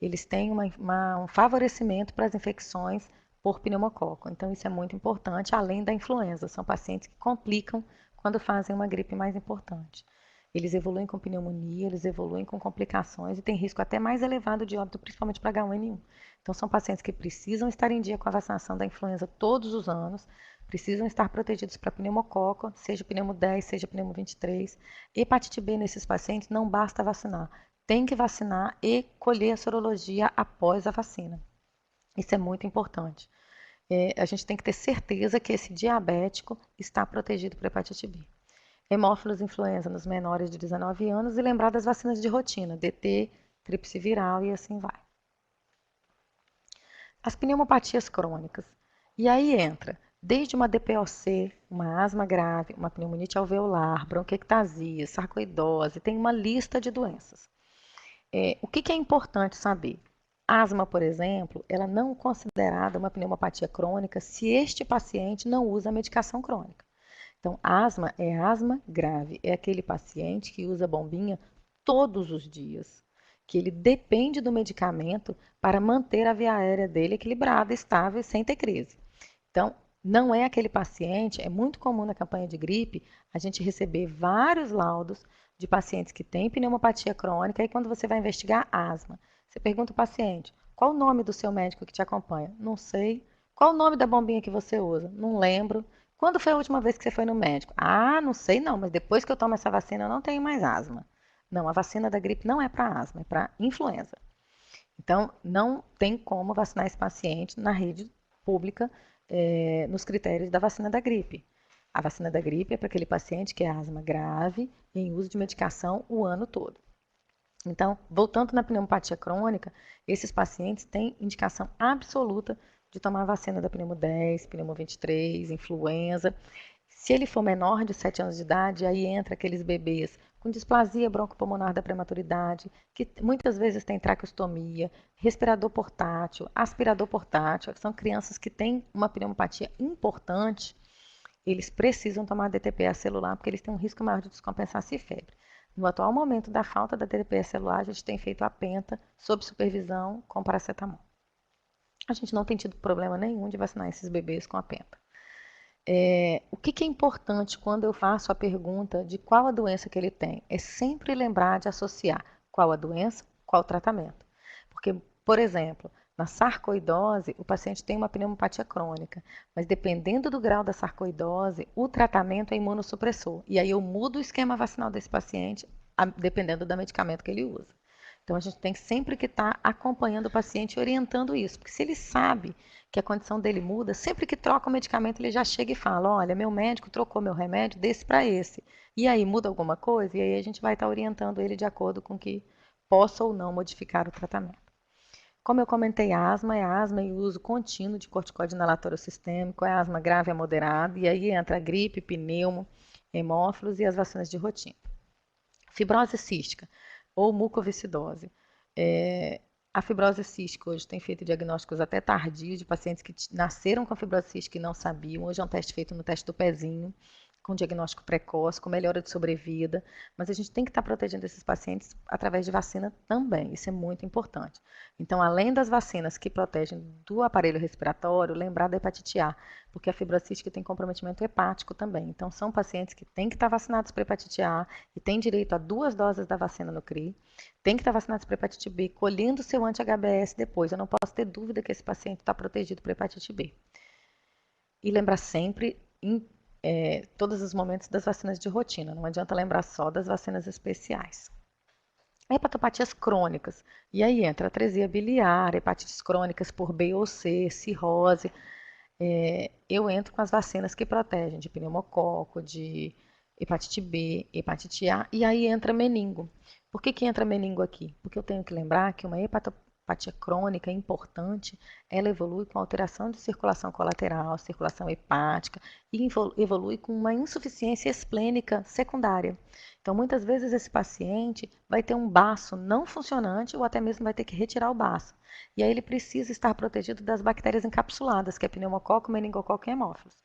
Eles têm um favorecimento para as infecções por pneumococo. Então, isso é muito importante, além da influenza. São pacientes que complicam quando fazem uma gripe mais importante. Eles evoluem com pneumonia, eles evoluem com complicações e tem risco até mais elevado de óbito, principalmente para H1N1. Então, são pacientes que precisam estar em dia com a vacinação da influenza todos os anos, precisam estar protegidos para pneumococo, seja pneumo 10, seja pneumo 23. Hepatite B nesses pacientes não basta vacinar, tem que vacinar e colher a sorologia após a vacina. Isso é muito importante. A gente tem que ter certeza que esse diabético está protegido para hepatite B. Hemófilos influenza nos menores de 19 anos e lembrar das vacinas de rotina, DT, tríplice viral e assim vai. As pneumopatias crônicas. E aí entra desde uma DPOC, uma asma grave, uma pneumonite alveolar, bronquiectasia, sarcoidose, tem uma lista de doenças. O que é importante saber? Asma, por exemplo, ela não é considerada uma pneumopatia crônica se este paciente não usa medicação crônica. Então, asma é asma grave, é aquele paciente que usa bombinha todos os dias, que ele depende do medicamento para manter a via aérea dele equilibrada, estável, sem ter crise. Então, não é aquele paciente, é muito comum na campanha de gripe a gente receber vários laudos de pacientes que têm pneumopatia crônica e quando você vai investigar asma, você pergunta ao paciente, qual o nome do seu médico que te acompanha? Não sei. Qual o nome da bombinha que você usa? Não lembro. Quando foi a última vez que você foi no médico? Ah, não sei não, mas depois que eu tomo essa vacina eu não tenho mais asma. Não, a vacina da gripe não é para asma, é para influenza. Então, não tem como vacinar esse paciente na rede pública, nos critérios da vacina da gripe. A vacina da gripe é para aquele paciente que é asma grave e em uso de medicação o ano todo. Então, voltando na pneumopatia crônica, esses pacientes têm indicação absoluta de tomar a vacina da pneumo 10, pneumo 23, influenza. Se ele for menor de 7 anos de idade, aí entra aqueles bebês com displasia broncopulmonar da prematuridade, que muitas vezes tem traqueostomia, respirador portátil, aspirador portátil, que são crianças que têm uma pneumopatia importante, eles precisam tomar DTPA celular porque eles têm um risco maior de descompensar-se e febre. No atual momento da falta da DTPA celular, a gente tem feito a penta sob supervisão com paracetamol. A gente não tem tido problema nenhum de vacinar esses bebês com a penta. O que é importante quando eu faço a pergunta de qual a doença que ele tem? É sempre lembrar de associar qual a doença, qual o tratamento. Porque, por exemplo, na sarcoidose, o paciente tem uma pneumopatia crônica, mas dependendo do grau da sarcoidose, o tratamento é imunossupressor. E aí eu mudo o esquema vacinal desse paciente, dependendo do medicamento que ele usa. Então, a gente tem sempre que estar acompanhando o paciente e orientando isso, porque se ele sabe que a condição dele muda, sempre que troca o medicamento, ele já chega e fala, olha, meu médico trocou meu remédio desse para esse. E aí, muda alguma coisa? E aí a gente vai estar orientando ele de acordo com que possa ou não modificar o tratamento. Como eu comentei, asma é asma e uso contínuo de corticóide inalatório sistêmico, é asma grave a moderada, e aí entra a gripe, pneumo, hemófilos e as vacinas de rotina. Fibrose cística ou mucoviscidose. A fibrose cística hoje tem feito diagnósticos até tardios de pacientes que nasceram com a fibrose cística e não sabiam. Hoje é um teste feito no teste do pezinho, com diagnóstico precoce, com melhora de sobrevida, mas a gente tem que estar protegendo esses pacientes através de vacina também, isso é muito importante. Então, além das vacinas que protegem do aparelho respiratório, lembrar da hepatite A, porque a fibrose cística tem comprometimento hepático também. Então, são pacientes que têm que estar vacinados para hepatite A e têm direito a 2 doses da vacina no CRI, têm que estar vacinados para hepatite B, colhendo seu anti-HBS depois. Eu não posso ter dúvida que esse paciente está protegido para hepatite B. E lembrar sempre todos os momentos das vacinas de rotina, não adianta lembrar só das vacinas especiais. Hepatopatias crônicas, e aí entra atresia biliar, hepatites crônicas por B ou C, cirrose. eu entro com as vacinas que protegem de pneumococo, de hepatite B, hepatite A, e aí entra meningo. Por que entra meningo aqui? Porque eu tenho que lembrar que uma hepatopatia crônica importante, ela evolui com alteração de circulação colateral, circulação hepática, e evolui com uma insuficiência esplênica secundária. Então, muitas vezes esse paciente vai ter um baço não funcionante ou até mesmo vai ter que retirar o baço. E aí ele precisa estar protegido das bactérias encapsuladas, que é pneumococo, meningococo e hemófilos.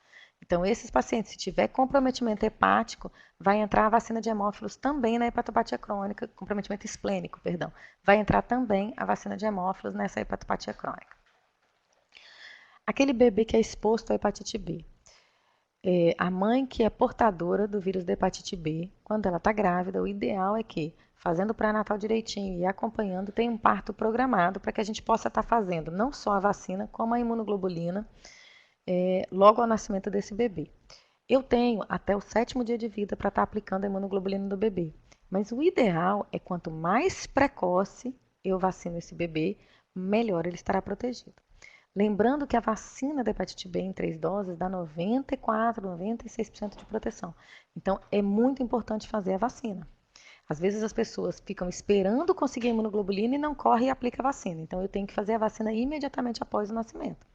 Então, esses pacientes, se tiver comprometimento hepático, vai entrar a vacina de hemófilos também na hepatopatia crônica, comprometimento esplênico, perdão. Vai entrar também a vacina de hemófilos nessa hepatopatia crônica. Aquele bebê que é exposto à hepatite B. A mãe que é portadora do vírus da hepatite B, quando ela está grávida, o ideal é que, fazendo o pré-natal direitinho e acompanhando, tenha um parto programado para que a gente possa estar fazendo não só a vacina, como a imunoglobulina, logo ao nascimento desse bebê. Eu tenho até o 7º dia de vida para estar aplicando a imunoglobulina do bebê. Mas o ideal é quanto mais precoce eu vacino esse bebê, melhor ele estará protegido. Lembrando que a vacina da hepatite B em 3 doses dá 94, 96% de proteção. Então, é muito importante fazer a vacina. Às vezes as pessoas ficam esperando conseguir a imunoglobulina e não correm e aplicam a vacina. Então, eu tenho que fazer a vacina imediatamente após o nascimento.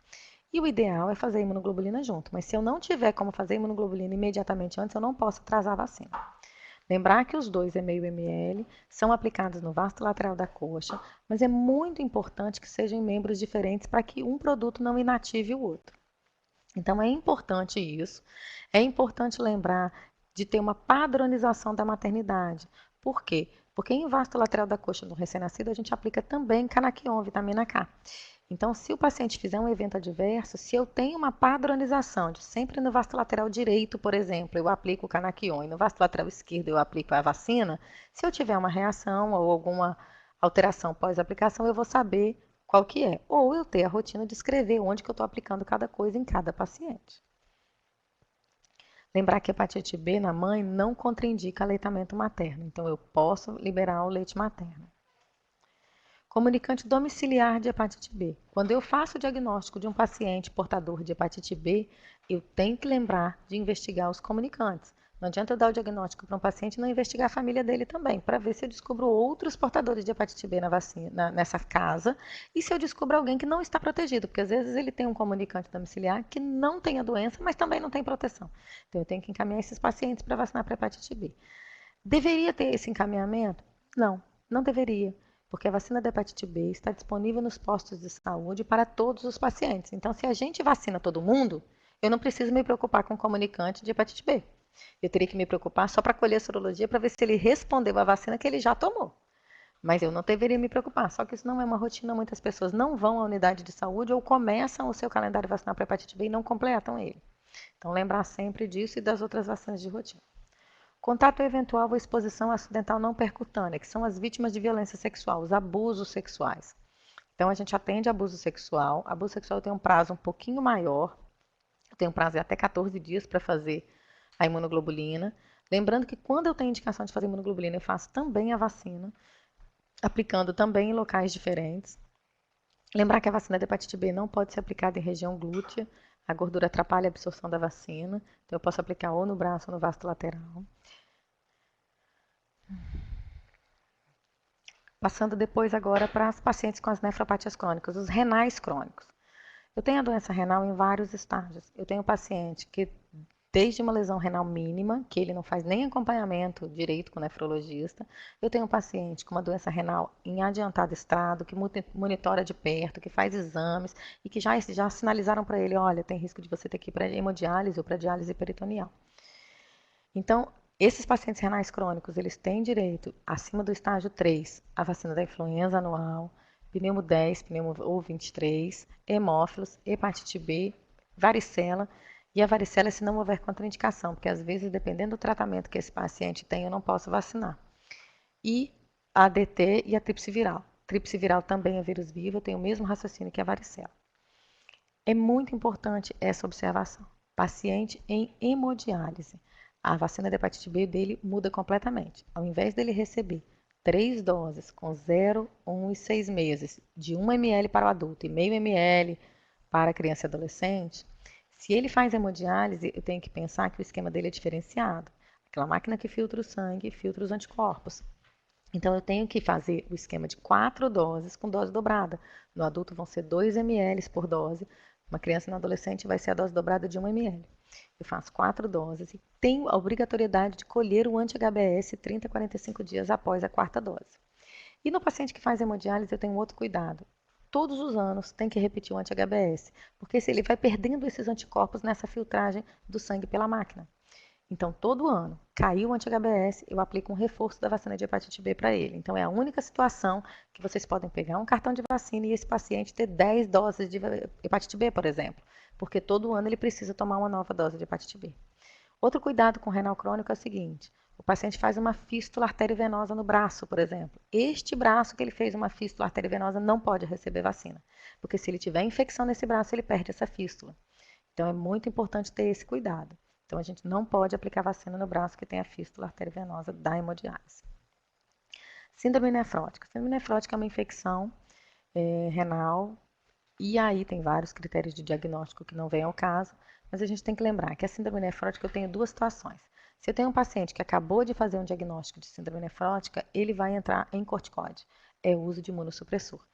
E o ideal é fazer a imunoglobulina junto. Mas se eu não tiver como fazer a imunoglobulina imediatamente antes, eu não posso atrasar a vacina. Lembrar que os 2,5 ml são aplicados no vasto lateral da coxa, mas é muito importante que sejam em membros diferentes para que um produto não inative o outro. Então é importante isso. É importante lembrar de ter uma padronização da maternidade. Por quê? Porque em vasto lateral da coxa do recém-nascido a gente aplica também canaquion, vitamina K. Então, se o paciente fizer um evento adverso, se eu tenho uma padronização de sempre no vasto lateral direito, por exemplo, eu aplico o canaquion e no vasto lateral esquerdo eu aplico a vacina, se eu tiver uma reação ou alguma alteração pós-aplicação, eu vou saber qual que é. Ou eu ter a rotina de escrever onde que eu estou aplicando cada coisa em cada paciente. Lembrar que a hepatite B na mãe não contraindica aleitamento materno, então eu posso liberar o leite materno. Comunicante domiciliar de hepatite B. Quando eu faço o diagnóstico de um paciente portador de hepatite B, eu tenho que lembrar de investigar os comunicantes. Não adianta eu dar o diagnóstico para um paciente e não investigar a família dele também, para ver se eu descubro outros portadores de hepatite B nessa casa e se eu descubro alguém que não está protegido, porque às vezes ele tem um comunicante domiciliar que não tem a doença, mas também não tem proteção. Então eu tenho que encaminhar esses pacientes para vacinar para hepatite B. Deveria ter esse encaminhamento? Não, não deveria, porque a vacina da hepatite B está disponível nos postos de saúde para todos os pacientes. Então, se a gente vacina todo mundo, eu não preciso me preocupar com o comunicante de hepatite B. Eu teria que me preocupar só para colher a sorologia para ver se ele respondeu à vacina que ele já tomou. Mas eu não deveria me preocupar, só que isso não é uma rotina, muitas pessoas não vão à unidade de saúde ou começam o seu calendário vacinal para hepatite B e não completam ele. Então, lembrar sempre disso e das outras vacinas de rotina. Contato eventual ou exposição acidental não percutânea, que são as vítimas de violência sexual, os abusos sexuais. Então, a gente atende abuso sexual. Abuso sexual tem um prazo um pouquinho maior, tem um prazo de até 14 dias para fazer a imunoglobulina. Lembrando que quando eu tenho indicação de fazer imunoglobulina, eu faço também a vacina, aplicando também em locais diferentes. Lembrar que a vacina da hepatite B não pode ser aplicada em região glútea, a gordura atrapalha a absorção da vacina, então eu posso aplicar ou no braço ou no vasto lateral. Passando depois agora para as pacientes com as nefropatias crônicas, os renais crônicos. Eu tenho a doença renal em vários estágios. Eu tenho paciente que, desde uma lesão renal mínima, que ele não faz nem acompanhamento direito com o nefrologista. Eu tenho um paciente com uma doença renal em adiantado estado, que monitora de perto, que faz exames e que já sinalizaram para ele, olha, tem risco de você ter que ir para hemodiálise ou para diálise peritoneal. Então, esses pacientes renais crônicos, eles têm direito, acima do estágio 3, à vacina da influenza anual, pneumo 10, pneumo ou 23, hemófilos, hepatite B, varicela, e a varicela se não houver contraindicação, porque às vezes, dependendo do tratamento que esse paciente tem, eu não posso vacinar. E a ADT e a tríplice viral. Tríplice viral também é vírus vivo, tem o mesmo raciocínio que a varicela. É muito importante essa observação. Paciente em hemodiálise. A vacina da hepatite B dele muda completamente. Ao invés dele receber 3 doses com 0, 1 e 6 meses, de 1 ml para o adulto e meio ml para a criança e adolescente, Se ele faz hemodiálise, eu tenho que pensar que o esquema dele é diferenciado. Aquela máquina que filtra o sangue, filtra os anticorpos. Então, eu tenho que fazer o esquema de 4 doses com dose dobrada. No adulto vão ser 2 ml por dose. Uma criança e no adolescente vai ser a dose dobrada de 1 ml. Eu faço 4 doses e tenho a obrigatoriedade de colher o anti-HBS 30 a 45 dias após a 4ª dose. E no paciente que faz hemodiálise, eu tenho um outro cuidado. Todos os anos tem que repetir o anti-HBS, porque se ele vai perdendo esses anticorpos nessa filtragem do sangue pela máquina. Então, todo ano, caiu o anti-HBS, eu aplico um reforço da vacina de hepatite B para ele. Então, é a única situação que vocês podem pegar um cartão de vacina e esse paciente ter 10 doses de hepatite B, por exemplo, porque todo ano ele precisa tomar uma nova dose de hepatite B. Outro cuidado com renal crônico é o seguinte: o paciente faz uma fístula arteriovenosa no braço, por exemplo. Este braço que ele fez uma fístula arteriovenosa não pode receber vacina, porque se ele tiver infecção nesse braço, ele perde essa fístula. Então, é muito importante ter esse cuidado. Então, a gente não pode aplicar vacina no braço que tem a fístula arteriovenosa da hemodiálise. Síndrome nefrótica. Síndrome nefrótica é uma infecção renal, e aí tem vários critérios de diagnóstico que não vêm ao caso, mas a gente tem que lembrar que a síndrome nefrótica eu tenho duas situações. Se eu tenho um paciente que acabou de fazer um diagnóstico de síndrome nefrótica, ele vai entrar em corticóide, é o uso de imunossupressor.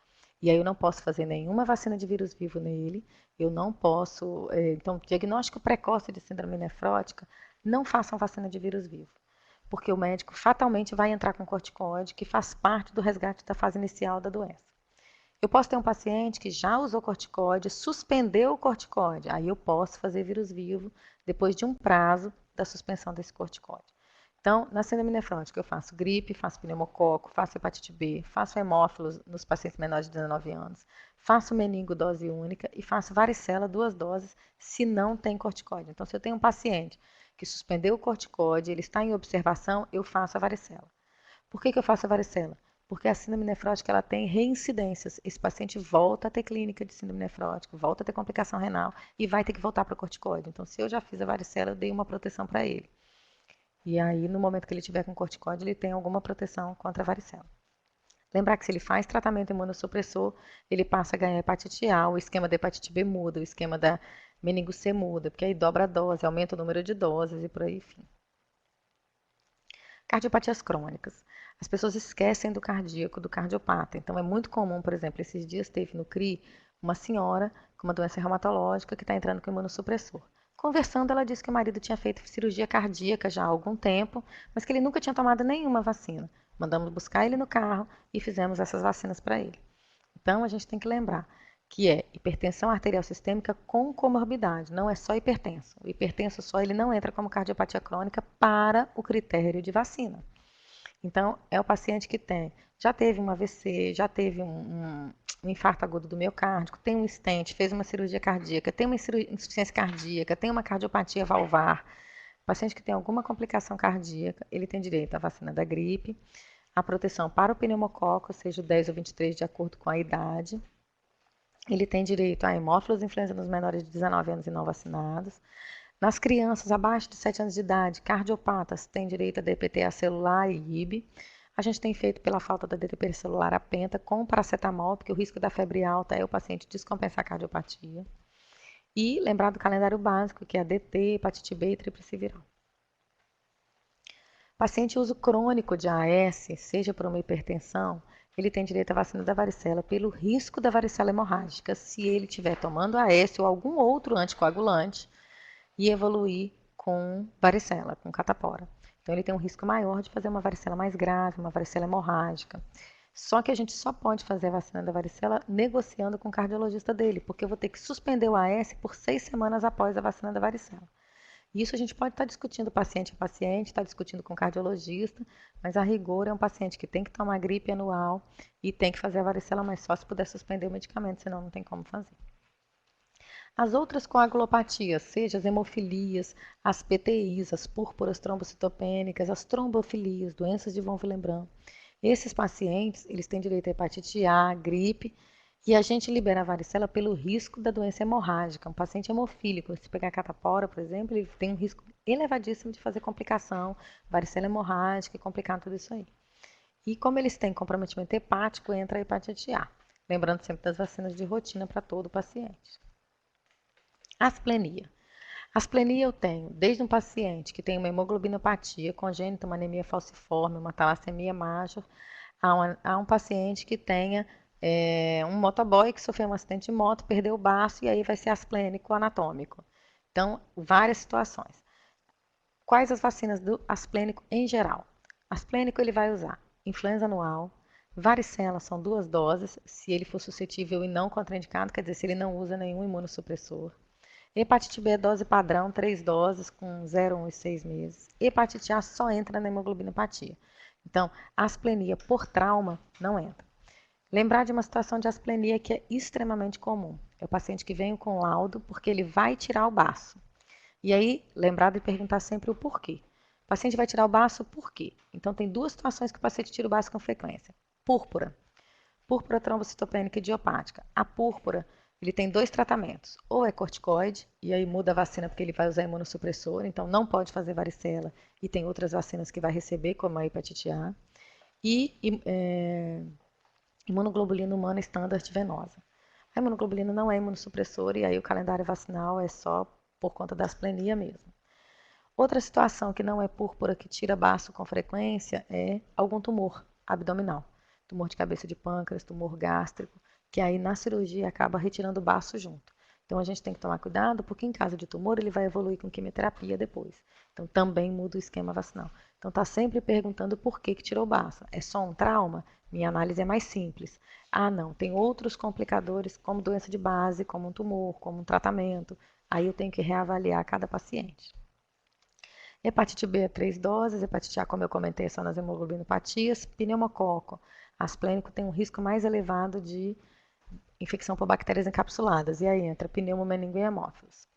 E aí eu não posso fazer nenhuma vacina de vírus vivo nele, eu não posso... Então, diagnóstico precoce de síndrome nefrótica, não façam vacina de vírus vivo, porque o médico fatalmente vai entrar com corticóide, que faz parte do resgate da fase inicial da doença. Eu posso ter um paciente que já usou corticóide, suspendeu o corticóide, aí eu posso fazer vírus vivo depois de um prazo da suspensão desse corticóide. Então, na síndrome nefrótica, eu faço gripe, faço pneumococo, faço hepatite B, faço hemófilos nos pacientes menores de 19 anos, faço meningo dose única e faço varicela 2 doses se não tem corticóide. Então, se eu tenho um paciente que suspendeu o corticóide, ele está em observação, eu faço a varicela. Por que eu faço a varicela? Porque a síndrome nefrótica ela tem reincidências. Esse paciente volta a ter clínica de síndrome nefrótica, volta a ter complicação renal e vai ter que voltar para o corticóide. Então, se eu já fiz a varicela, eu dei uma proteção para ele. E aí, no momento que ele tiver com corticóide, ele tem alguma proteção contra a varicela. Lembrar que se ele faz tratamento imunossupressor, ele passa a ganhar hepatite A, o esquema da hepatite B muda, o esquema da meningo C muda, porque aí dobra a dose, aumenta o número de doses e por aí, enfim. Cardiopatias crônicas. As pessoas esquecem do cardíaco, do cardiopata. Então, é muito comum, por exemplo, esses dias teve no CRI uma senhora com uma doença reumatológica que está entrando com imunossupressor. Conversando, ela disse que o marido tinha feito cirurgia cardíaca já há algum tempo, mas que ele nunca tinha tomado nenhuma vacina. Mandamos buscar ele no carro e fizemos essas vacinas para ele. Então, a gente tem que lembrar que é hipertensão arterial sistêmica com comorbidade, não é só hipertenso. O hipertenso só ele não entra como cardiopatia crônica para o critério de vacina. Então, é o paciente que já teve um AVC, já teve um infarto agudo do miocárdio, tem um stent, fez uma cirurgia cardíaca, tem uma insuficiência cardíaca, tem uma cardiopatia valvar. O paciente que tem alguma complicação cardíaca, ele tem direito à vacina da gripe, a proteção para o pneumococo, seja o 10 ou 23, de acordo com a idade. Ele tem direito a hemófilos influenza nos menores de 19 anos e não vacinados. Nas crianças abaixo de 7 anos de idade, cardiopatas têm direito a DPT celular e IB. A gente tem feito pela falta da DPT celular a penta com paracetamol, porque o risco da febre alta é o paciente descompensar a cardiopatia. E lembrar do calendário básico, que é a DT, hepatite B e tríplice viral. Paciente uso crônico de AS, seja por uma hipertensão, ele tem direito à vacina da varicela pelo risco da varicela hemorrágica, se ele estiver tomando AS ou algum outro anticoagulante e evoluir com varicela, com catapora. Então, ele tem um risco maior de fazer uma varicela mais grave, uma varicela hemorrágica. Só que a gente só pode fazer a vacina da varicela negociando com o cardiologista dele, porque eu vou ter que suspender o AS por 6 semanas após a vacina da varicela. Isso a gente pode estar discutindo paciente a paciente, estar discutindo com o cardiologista, mas a rigor é um paciente que tem que tomar gripe anual e tem que fazer a varicela, mas só se puder suspender o medicamento, senão não tem como fazer. As outras coagulopatias, seja as hemofilias, as PTIs, as púrpuras trombocitopênicas, as trombofilias, doenças de von Willebrand, esses pacientes, eles têm direito a hepatite A, gripe, e a gente libera a varicela pelo risco da doença hemorrágica. Um paciente hemofílico, se pegar catapora, por exemplo, ele tem um risco elevadíssimo de fazer complicação, varicela hemorrágica e complicar tudo isso aí. E como eles têm comprometimento hepático, entra a hepatite A. Lembrando sempre das vacinas de rotina para todo paciente. Asplenia. Asplenia eu tenho desde um paciente que tem uma hemoglobinopatia congênita, uma anemia falciforme, uma talassemia major, a um paciente que tenha um motoboy que sofreu um acidente de moto, perdeu o baço e aí vai ser asplênico anatômico. Então, várias situações. Quais as vacinas do asplênico em geral? Asplênico ele vai usar influenza anual, varicela são 2 doses, se ele for suscetível e não contraindicado, quer dizer, se ele não usa nenhum imunossupressor. Hepatite B é dose padrão, 3 doses com 0, 1 e 6 meses. Hepatite A só entra na hemoglobinopatia. Então, a asplenia por trauma não entra. Lembrar de uma situação de asplenia que é extremamente comum. É o paciente que vem com laudo porque ele vai tirar o baço. E aí, lembrar de perguntar sempre o porquê. O paciente vai tirar o baço por quê? Então, tem 2 situações que o paciente tira o baço com frequência. Púrpura. Púrpura trombocitopênica idiopática. A púrpura, ele tem 2 tratamentos. Ou é corticoide, e aí muda a vacina porque ele vai usar imunossupressor, então não pode fazer varicela, e tem outras vacinas que vai receber, como a hepatite A. E imunoglobulina humana standard venosa. A imunoglobulina não é imunossupressora, e aí o calendário vacinal é só por conta da asplenia mesmo. Outra situação que não é púrpura, que tira baço com frequência, é algum tumor abdominal. Tumor de cabeça de pâncreas, tumor gástrico, que aí na cirurgia acaba retirando o baço junto. Então a gente tem que tomar cuidado, porque em caso de tumor ele vai evoluir com quimioterapia depois. Então também muda o esquema vacinal. Então tá sempre perguntando por que tirou o baço. É só um trauma? Minha análise é mais simples. Ah, não, tem outros complicadores, como doença de base, como um tumor, como um tratamento. Aí eu tenho que reavaliar cada paciente. Hepatite B é 3 doses, hepatite A, como eu comentei, é só nas hemoglobinopatias. Pneumococo. Asplênico tem um risco mais elevado de infecção por bactérias encapsuladas. E aí entra pneumomeningo e hemófilos.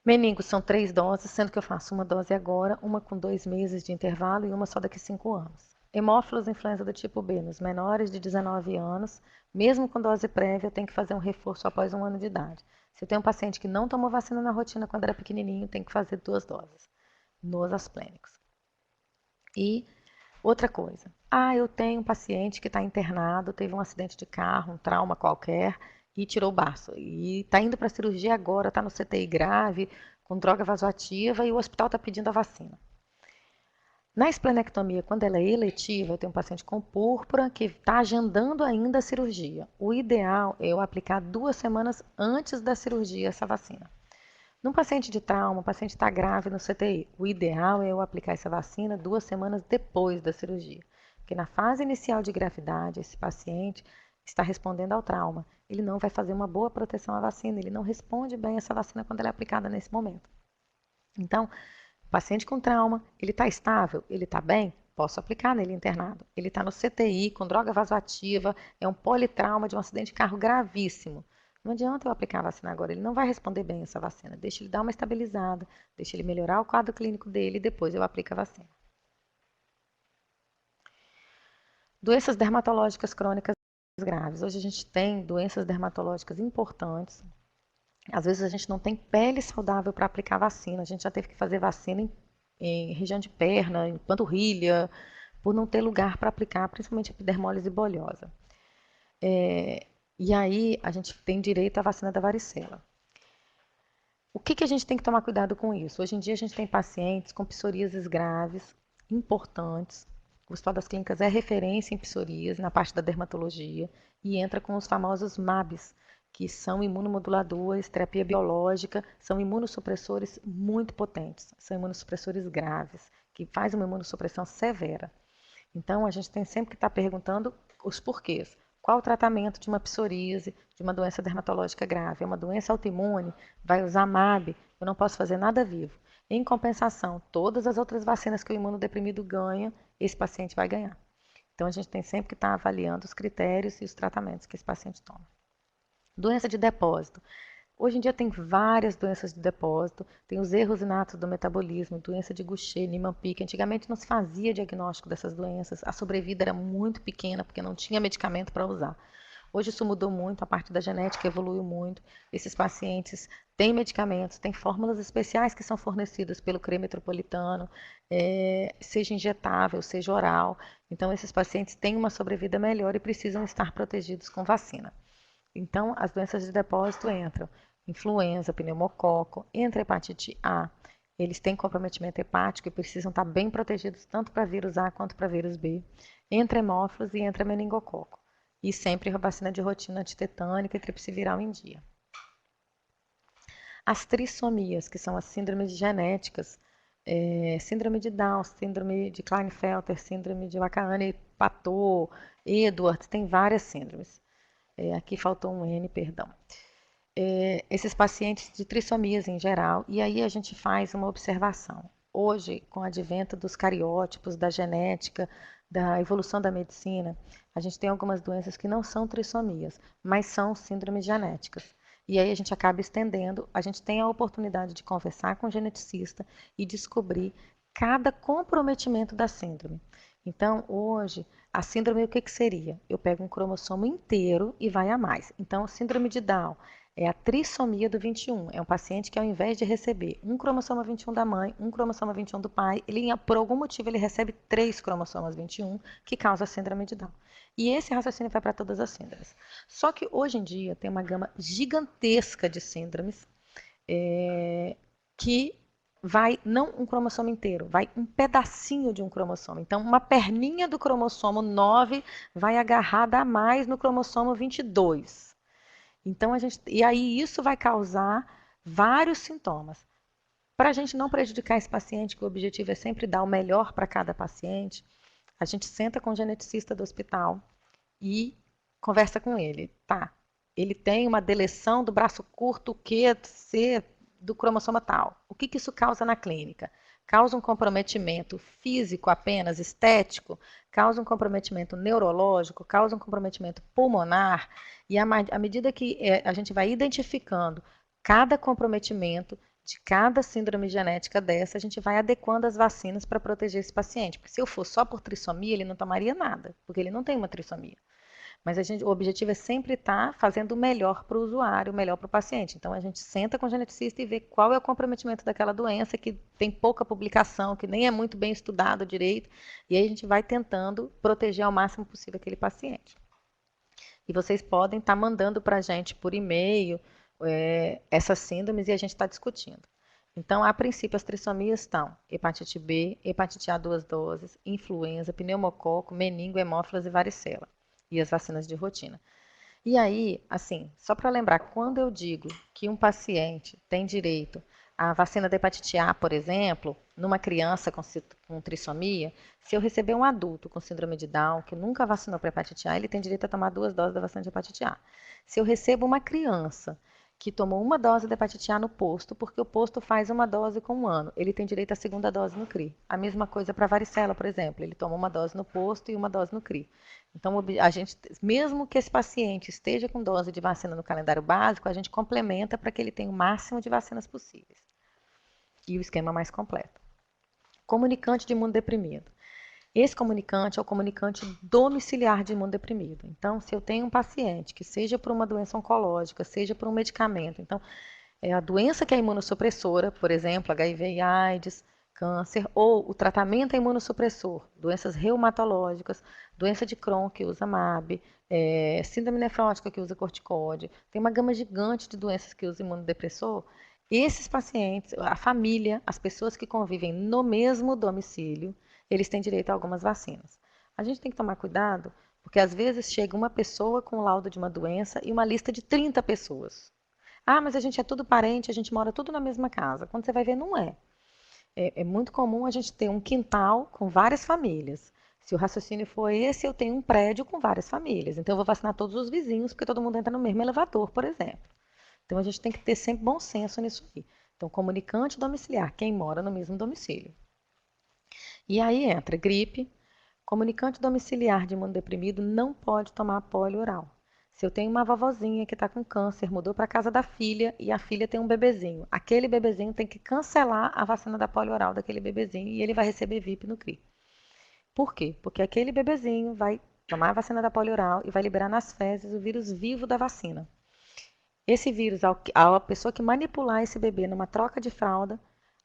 Meningo são 3 doses, sendo que eu faço uma dose agora, uma com 2 meses de intervalo e uma só daqui a 5 anos. Hemófilos influenza do tipo B nos menores de 19 anos, mesmo com dose prévia, eu tenho que fazer um reforço após 1 ano de idade. Se eu tenho um paciente que não tomou vacina na rotina quando era pequenininho, tem que fazer 2 doses nos asplênicos. E outra coisa, eu tenho um paciente que está internado, teve um acidente de carro, um trauma qualquer, e tirou o baço. E está indo para a cirurgia agora, está no CTI grave, com droga vasoativa, e o hospital está pedindo a vacina. Na esplenectomia, quando ela é eletiva, eu tenho um paciente com púrpura que está agendando ainda a cirurgia. O ideal é eu aplicar 2 semanas antes da cirurgia essa vacina. Num paciente de trauma, o paciente está grave no CTI, o ideal é eu aplicar essa vacina 2 semanas depois da cirurgia. Porque na fase inicial de gravidade, esse paciente está respondendo ao trauma. Ele não vai fazer uma boa proteção à vacina, ele não responde bem essa vacina quando ela é aplicada nesse momento. Então, o paciente com trauma, ele está estável? Ele está bem? Posso aplicar nele internado. Ele está no CTI com droga vasoativa, é um politrauma de um acidente de carro gravíssimo. Não adianta eu aplicar a vacina agora, ele não vai responder bem essa vacina. Deixa ele dar uma estabilizada, deixa ele melhorar o quadro clínico dele e depois eu aplico a vacina. Doenças dermatológicas crônicas graves. Hoje a gente tem doenças dermatológicas importantes. Às vezes a gente não tem pele saudável para aplicar vacina. A gente já teve que fazer vacina em região de perna, em panturrilha, por não ter lugar para aplicar, principalmente epidermólise bolhosa. E aí a gente tem direito à vacina da varicela. O que a gente tem que tomar cuidado com isso? Hoje em dia a gente tem pacientes com psoríases graves, importantes. O Hospital das Clínicas é referência em psoríase na parte da dermatologia e entra com os famosos MABs, que são imunomoduladores, terapia biológica, são imunossupressores muito potentes, são imunossupressores graves, que fazem uma imunossupressão severa. Então, a gente tem sempre que estar perguntando os porquês. Qual o tratamento de uma psoríase, de uma doença dermatológica grave? É uma doença autoimune? Vai usar MAB? Eu não posso fazer nada vivo. Em compensação, todas as outras vacinas que o imunodeprimido ganha, esse paciente vai ganhar. Então, a gente tem sempre que estar avaliando os critérios e os tratamentos que esse paciente toma. Doença de depósito. Hoje em dia tem várias doenças de depósito, tem os erros inatos do metabolismo, doença de Gaucher, Niemann-Pick. Antigamente não se fazia diagnóstico dessas doenças, a sobrevida era muito pequena porque não tinha medicamento para usar. Hoje isso mudou muito, a parte da genética evoluiu muito. Esses pacientes têm medicamentos, têm fórmulas especiais que são fornecidas pelo CRE metropolitano, seja injetável, seja oral. Então esses pacientes têm uma sobrevida melhor e precisam estar protegidos com vacina. Então, as doenças de depósito entram influenza, pneumococo. Entre a hepatite A, eles têm comprometimento hepático e precisam estar bem protegidos tanto para vírus A quanto para vírus B. Entre hemófilos e entre meningococo. E sempre a vacina de rotina antitetânica e tríplice viral em dia. As trissomias, que são as síndromes genéticas, síndrome de Down, síndrome de Klinefelter, síndrome de Lacaane-Patton, Edwards, tem várias síndromes. Aqui faltou um N, perdão. Esses pacientes de trissomias em geral, e aí a gente faz uma observação. Hoje, com o advento dos cariótipos, da genética, da evolução da medicina, a gente tem algumas doenças que não são trissomias, mas são síndromes genéticas. E aí a gente acaba estendendo, a gente tem a oportunidade de conversar com o geneticista e descobrir cada comprometimento da síndrome. Então, hoje, a síndrome o que seria? Eu pego um cromossomo inteiro e vai a mais. Então, síndrome de Down é a trissomia do 21. É um paciente que, ao invés de receber um cromossoma 21 da mãe, um cromossoma 21 do pai, por algum motivo, ele recebe 3 cromossomas 21, que causa a síndrome de Down. E esse raciocínio vai para todas as síndromes. Só que, hoje em dia, tem uma gama gigantesca de síndromes que vai não um cromossomo inteiro, vai um pedacinho de um cromossomo. Então, uma perninha do cromossomo 9 vai agarrada a mais no cromossomo 22. Então, e aí isso vai causar vários sintomas. Para a gente não prejudicar esse paciente, que o objetivo é sempre dar o melhor para cada paciente, a gente senta com o geneticista do hospital e conversa com ele. Tá, ele tem uma deleção do braço curto Q, C, do cromossoma tal. O que isso causa na clínica? Causa um comprometimento físico apenas, estético, causa um comprometimento neurológico, causa um comprometimento pulmonar, e à medida que a gente vai identificando cada comprometimento de cada síndrome genética dessa, a gente vai adequando as vacinas para proteger esse paciente. Porque se eu for só por trissomia, ele não tomaria nada, porque ele não tem uma trissomia. Mas o objetivo é sempre estar fazendo o melhor para o usuário, o melhor para o paciente. Então, a gente senta com o geneticista e vê qual é o comprometimento daquela doença, que tem pouca publicação, que nem é muito bem estudado direito, e aí a gente vai tentando proteger ao máximo possível aquele paciente. E vocês podem estar mandando para a gente por e-mail essas síndromes e a gente está discutindo. Então, a princípio, as trissomias estão hepatite B, hepatite A 2 doses, influenza, pneumococo, meningo, hemófilas e varicela. E as vacinas de rotina. E aí, assim, só para lembrar, quando eu digo que um paciente tem direito à vacina da hepatite A, por exemplo, numa criança com trissomia, se eu receber um adulto com síndrome de Down, que nunca vacinou para hepatite A, ele tem direito a tomar 2 doses da vacina de hepatite A. Se eu recebo uma criança que tomou uma dose da hepatite A no posto, porque o posto faz uma dose com 1 ano, ele tem direito à segunda dose no CRI. A mesma coisa para varicela, por exemplo, ele toma uma dose no posto e uma dose no CRI. Então, a gente, mesmo que esse paciente esteja com dose de vacina no calendário básico, a gente complementa para que ele tenha o máximo de vacinas possíveis. E o esquema mais completo. Comunicante de imunodeprimido. Esse comunicante é o comunicante domiciliar de imunodeprimido. Então, se eu tenho um paciente que seja por uma doença oncológica, seja por um medicamento, então, a doença que é imunossupressora, por exemplo, HIV e AIDS, câncer, ou o tratamento é imunossupressor, doenças reumatológicas, doença de Crohn que usa MAB, síndrome nefrótica que usa corticóide, tem uma gama gigante de doenças que usa imunodepressor. Esses pacientes, a família, as pessoas que convivem no mesmo domicílio, eles têm direito a algumas vacinas. A gente tem que tomar cuidado, porque às vezes chega uma pessoa com o laudo de uma doença e uma lista de 30 pessoas. Ah, mas a gente é tudo parente, a gente mora tudo na mesma casa. Quando você vai ver, não é. É muito comum a gente ter um quintal com várias famílias. Se o raciocínio for esse, eu tenho um prédio com várias famílias. Então, eu vou vacinar todos os vizinhos, porque todo mundo entra no mesmo elevador, por exemplo. Então, a gente tem que ter sempre bom senso nisso aí. Então, comunicante domiciliar, quem mora no mesmo domicílio. E aí entra gripe. Comunicante domiciliar de imunodeprimido não pode tomar polio oral. Se eu tenho uma vovozinha que está com câncer, mudou para a casa da filha e a filha tem um bebezinho, aquele bebezinho tem que cancelar a vacina da polio oral daquele bebezinho e ele vai receber VIP no CRI. Por quê? Porque aquele bebezinho vai tomar a vacina da polio oral e vai liberar nas fezes o vírus vivo da vacina. Esse vírus, a pessoa que manipular esse bebê numa troca de fralda,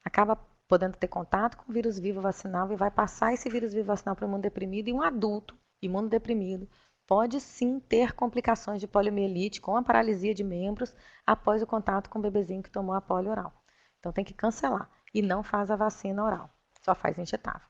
acaba podendo ter contato com o vírus vivo vacinal e vai passar esse vírus vivo vacinal para o imunodeprimido, e um adulto imunodeprimido pode sim ter complicações de poliomielite com a paralisia de membros após o contato com o bebezinho que tomou a polio oral. Então tem que cancelar e não faz a vacina oral, só faz injetável.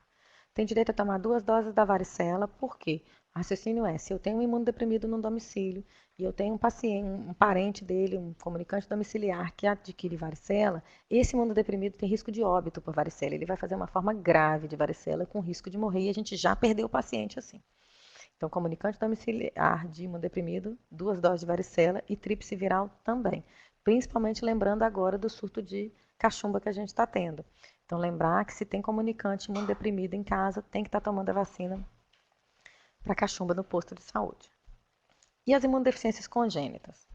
Tem direito a tomar 2 doses da varicela, por quê? O raciocínio é, se eu tenho um imunodeprimido no domicílio e eu tenho um paciente, um parente dele, um comunicante domiciliar que adquire varicela, esse imunodeprimido tem risco de óbito por varicela. Ele vai fazer uma forma grave de varicela com risco de morrer e a gente já perdeu o paciente assim. Então, comunicante domiciliar de imunodeprimido, 2 doses de varicela e tríplice viral também. Principalmente lembrando agora do surto de cachumba que a gente está tendo. Então, lembrar que se tem comunicante imunodeprimido em casa, tem que estar tomando a vacina para cachumba no posto de saúde. E as imunodeficiências congênitas?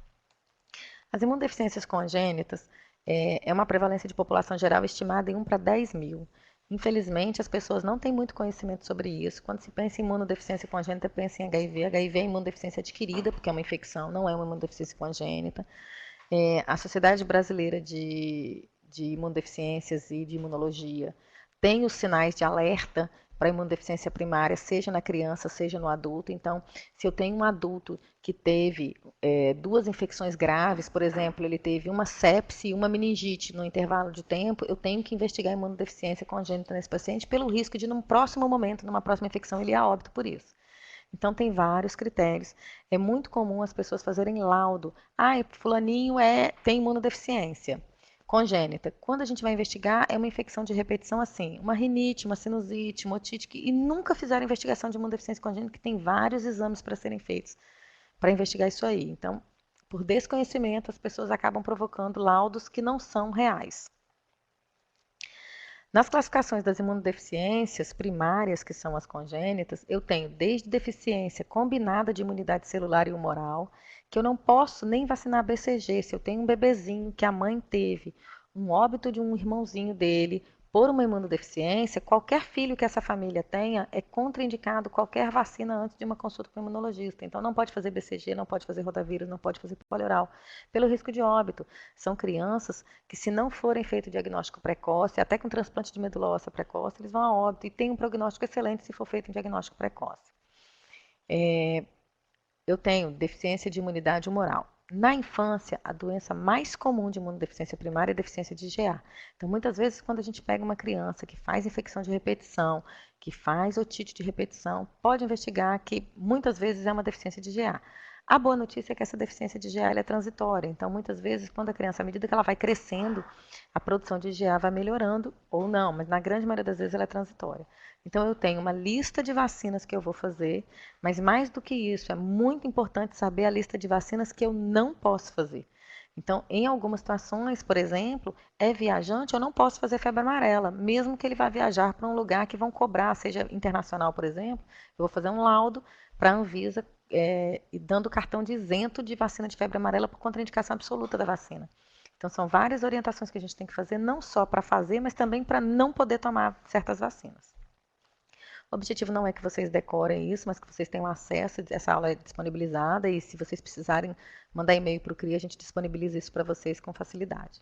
As imunodeficiências congênitas é uma prevalência de população geral estimada em 1 para 10 mil. Infelizmente, as pessoas não têm muito conhecimento sobre isso. Quando se pensa em imunodeficiência congênita, pensa em HIV. HIV é imunodeficiência adquirida, porque é uma infecção, não é uma imunodeficiência congênita. A Sociedade Brasileira de Imunodeficiências e de Imunologia tem os sinais de alerta para imunodeficiência primária, seja na criança, seja no adulto. Então, se eu tenho um adulto que teve 2 infecções graves, por exemplo, ele teve uma sepse e uma meningite no intervalo de tempo, eu tenho que investigar a imunodeficiência congênita nesse paciente pelo risco de, num próximo momento, numa próxima infecção, ele ir a óbito por isso. Então, tem vários critérios. É muito comum as pessoas fazerem laudo. Fulaninho tem imunodeficiência congênita. Quando a gente vai investigar, é uma infecção de repetição assim, uma rinite, uma sinusite, uma otite, e nunca fizeram investigação de imunodeficiência congênita, que tem vários exames para serem feitos para investigar isso aí. Então, por desconhecimento, as pessoas acabam provocando laudos que não são reais. Nas classificações das imunodeficiências primárias, que são as congênitas, eu tenho desde deficiência combinada de imunidade celular e humoral, que eu não posso nem vacinar BCG. Se eu tenho um bebezinho que a mãe teve um óbito de um irmãozinho dele por uma imunodeficiência, qualquer filho que essa família tenha é contraindicado qualquer vacina antes de uma consulta com o imunologista. Então, não pode fazer BCG, não pode fazer rotavírus, não pode fazer polio oral, pelo risco de óbito. São crianças que, se não forem feito diagnóstico precoce, até com transplante de medula óssea precoce, eles vão a óbito e tem um prognóstico excelente se for feito um diagnóstico precoce. Eu tenho deficiência de imunidade humoral. Na infância, a doença mais comum de imunodeficiência primária é a deficiência de IgA. Então, muitas vezes, quando a gente pega uma criança que faz infecção de repetição, que faz otite de repetição, pode investigar que muitas vezes é uma deficiência de IgA. A boa notícia é que essa deficiência de IgA é transitória. Então, muitas vezes, quando a criança, à medida que ela vai crescendo, a produção de IgA vai melhorando ou não, mas na grande maioria das vezes ela é transitória. Então, eu tenho uma lista de vacinas que eu vou fazer, mas mais do que isso, é muito importante saber a lista de vacinas que eu não posso fazer. Então, em algumas situações, por exemplo, é viajante, eu não posso fazer febre amarela, mesmo que ele vá viajar para um lugar que vão cobrar, seja internacional, por exemplo, eu vou fazer um laudo para a Anvisa e dando cartão de isento de vacina de febre amarela por contraindicação absoluta da vacina. Então, são várias orientações que a gente tem que fazer, não só para fazer, mas também para não poder tomar certas vacinas. O objetivo não é que vocês decorem isso, mas que vocês tenham acesso. Essa aula é disponibilizada e, se vocês precisarem mandar e-mail para o CRI, a gente disponibiliza isso para vocês com facilidade.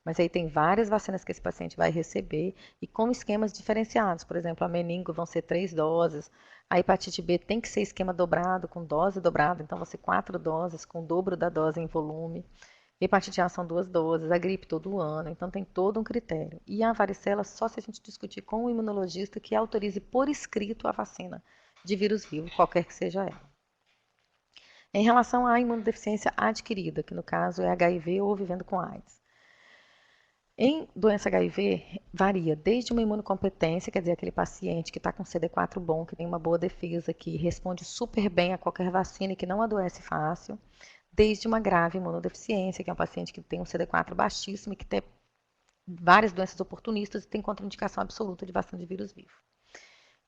Mas aí tem várias vacinas que esse paciente vai receber e com esquemas diferenciados. Por exemplo, a meningo vão ser 3 doses, a hepatite B tem que ser esquema dobrado, com dose dobrada, então vão ser 4 doses, com o dobro da dose em volume. Hepatite A são 2 doses, a gripe todo ano, então tem todo um critério. E a varicela só se a gente discutir com o imunologista que autorize por escrito a vacina de vírus vivo, qualquer que seja ela. Em relação à imunodeficiência adquirida, que no caso é HIV ou vivendo com AIDS. Em doença HIV, varia desde uma imunocompetência, quer dizer, aquele paciente que está com CD4 bom, que tem uma boa defesa, que responde super bem a qualquer vacina e que não adoece fácil, desde uma grave imunodeficiência, que é um paciente que tem um CD4 baixíssimo e que tem várias doenças oportunistas e tem contraindicação absoluta de vacina de vírus vivo.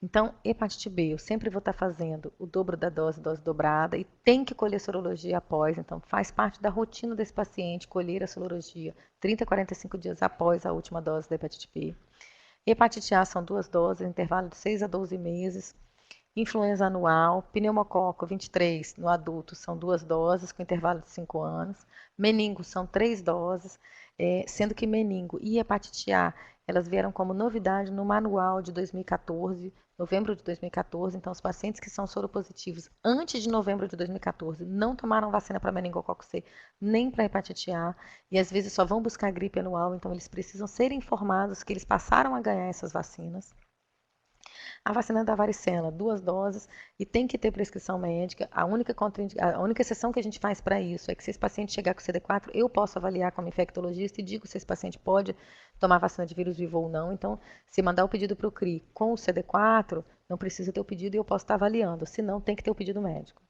Então, hepatite B, eu sempre vou estar fazendo o dobro da dose dobrada, e tem que colher sorologia após, então faz parte da rotina desse paciente colher a sorologia 30 a 45 dias após a última dose da hepatite B. Hepatite A são 2 doses, intervalo de 6 a 12 meses. Influenza anual, pneumococo 23 no adulto são 2 doses, com intervalo de 5 anos. Meningo são 3 doses, sendo que meningo e hepatite A, elas vieram como novidade no manual de 2014, novembro de 2014. Então, os pacientes que são soropositivos antes de novembro de 2014 não tomaram vacina para meningococo C, nem para hepatite A, e às vezes só vão buscar gripe anual, então eles precisam ser informados que eles passaram a ganhar essas vacinas. A vacina da varicela, 2 doses, e tem que ter prescrição médica. A única exceção que a gente faz para isso é que se esse paciente chegar com CD4, eu posso avaliar como infectologista e digo se esse paciente pode tomar vacina de vírus vivo ou não. Então, se mandar o pedido para o CRI com o CD4, não precisa ter o pedido e eu posso estar avaliando. Se não, tem que ter o pedido médico.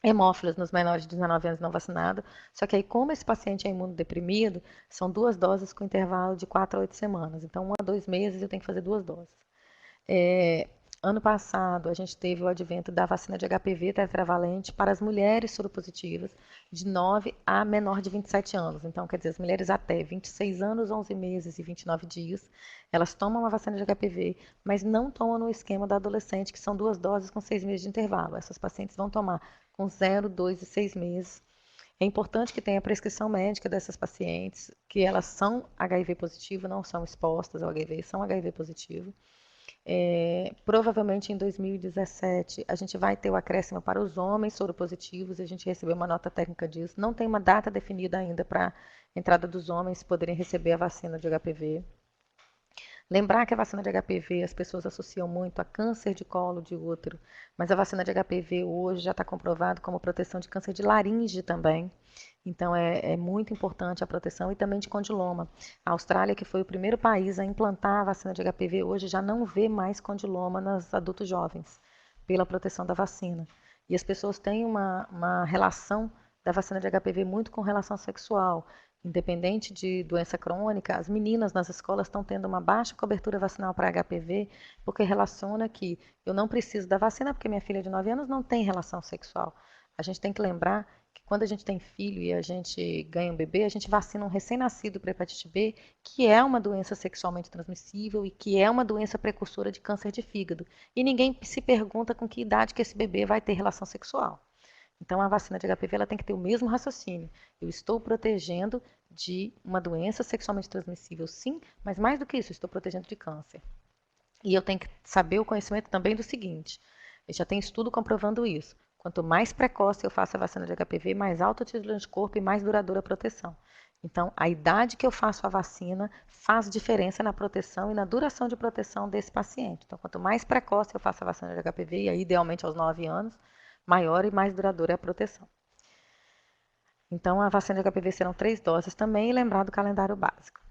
Hemófilos nos menores de 19 anos não vacinados. Só que aí, como esse paciente é imunodeprimido, são 2 doses com intervalo de 4 a 8 semanas. Então, 1 a 2 meses eu tenho que fazer 2 doses. Ano passado, a gente teve o advento da vacina de HPV tetravalente para as mulheres soropositivas de 9 a menor de 27 anos. Então, quer dizer, as mulheres até 26 anos, 11 meses e 29 dias, elas tomam a vacina de HPV, mas não tomam no esquema da adolescente, que são 2 doses com 6 meses de intervalo. Essas pacientes vão tomar com 0, 2 e 6 meses. É importante que tenha a prescrição médica dessas pacientes, que elas são HIV positivo, não são expostas ao HIV, são HIV positivo. Provavelmente em 2017 a gente vai ter o acréscimo para os homens soropositivos, a gente recebeu uma nota técnica disso. Não tem uma data definida ainda para a entrada dos homens poderem receber a vacina de HPV. Lembrar que a vacina de HPV as pessoas associam muito a câncer de colo de útero, mas a vacina de HPV hoje já está comprovado como proteção de câncer de laringe também. Então, é muito importante a proteção e também de condiloma. A Austrália, que foi o primeiro país a implantar a vacina de HPV, hoje já não vê mais condiloma nos adultos jovens, pela proteção da vacina. E as pessoas têm uma relação da vacina de HPV muito com relação sexual. Independente de doença crônica, as meninas nas escolas estão tendo uma baixa cobertura vacinal para HPV, porque relaciona que eu não preciso da vacina porque minha filha de 9 anos não tem relação sexual. A gente tem que lembrar que quando a gente tem filho e a gente ganha um bebê, a gente vacina um recém-nascido para hepatite B, que é uma doença sexualmente transmissível e que é uma doença precursora de câncer de fígado. E ninguém se pergunta com que idade que esse bebê vai ter relação sexual. Então, a vacina de HPV ela tem que ter o mesmo raciocínio. Eu estou protegendo de uma doença sexualmente transmissível, sim, mas mais do que isso, eu estou protegendo de câncer. E eu tenho que saber o conhecimento também do seguinte: já tem estudo comprovando isso. Quanto mais precoce eu faço a vacina de HPV, mais alto o título de anticorpo e mais duradoura a proteção. Então, a idade que eu faço a vacina faz diferença na proteção e na duração de proteção desse paciente. Então, quanto mais precoce eu faço a vacina de HPV, e aí, idealmente aos 9 anos, maior e mais duradoura é a proteção. Então, a vacina de HPV serão 3 doses também, e lembrar do calendário básico.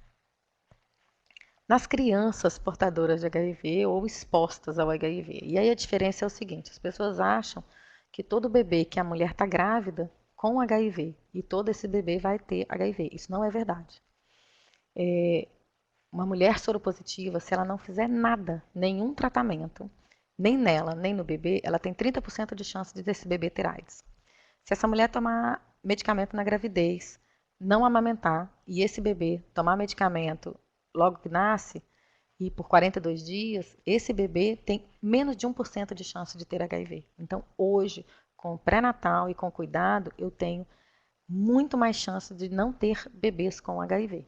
Nas crianças portadoras de HIV ou expostas ao HIV. E aí a diferença é o seguinte: as pessoas acham que todo bebê que a mulher está grávida com HIV e todo esse bebê vai ter HIV. Isso não é verdade. Uma mulher soropositiva, se ela não fizer nada, nenhum tratamento, nem nela, nem no bebê, ela tem 30% de chance de esse bebê ter AIDS. Se essa mulher tomar medicamento na gravidez, não amamentar, e esse bebê tomar medicamento logo que nasce, e por 42 dias, esse bebê tem menos de 1% de chance de ter HIV. Então, hoje, com o pré-natal e com cuidado, eu tenho muito mais chance de não ter bebês com HIV.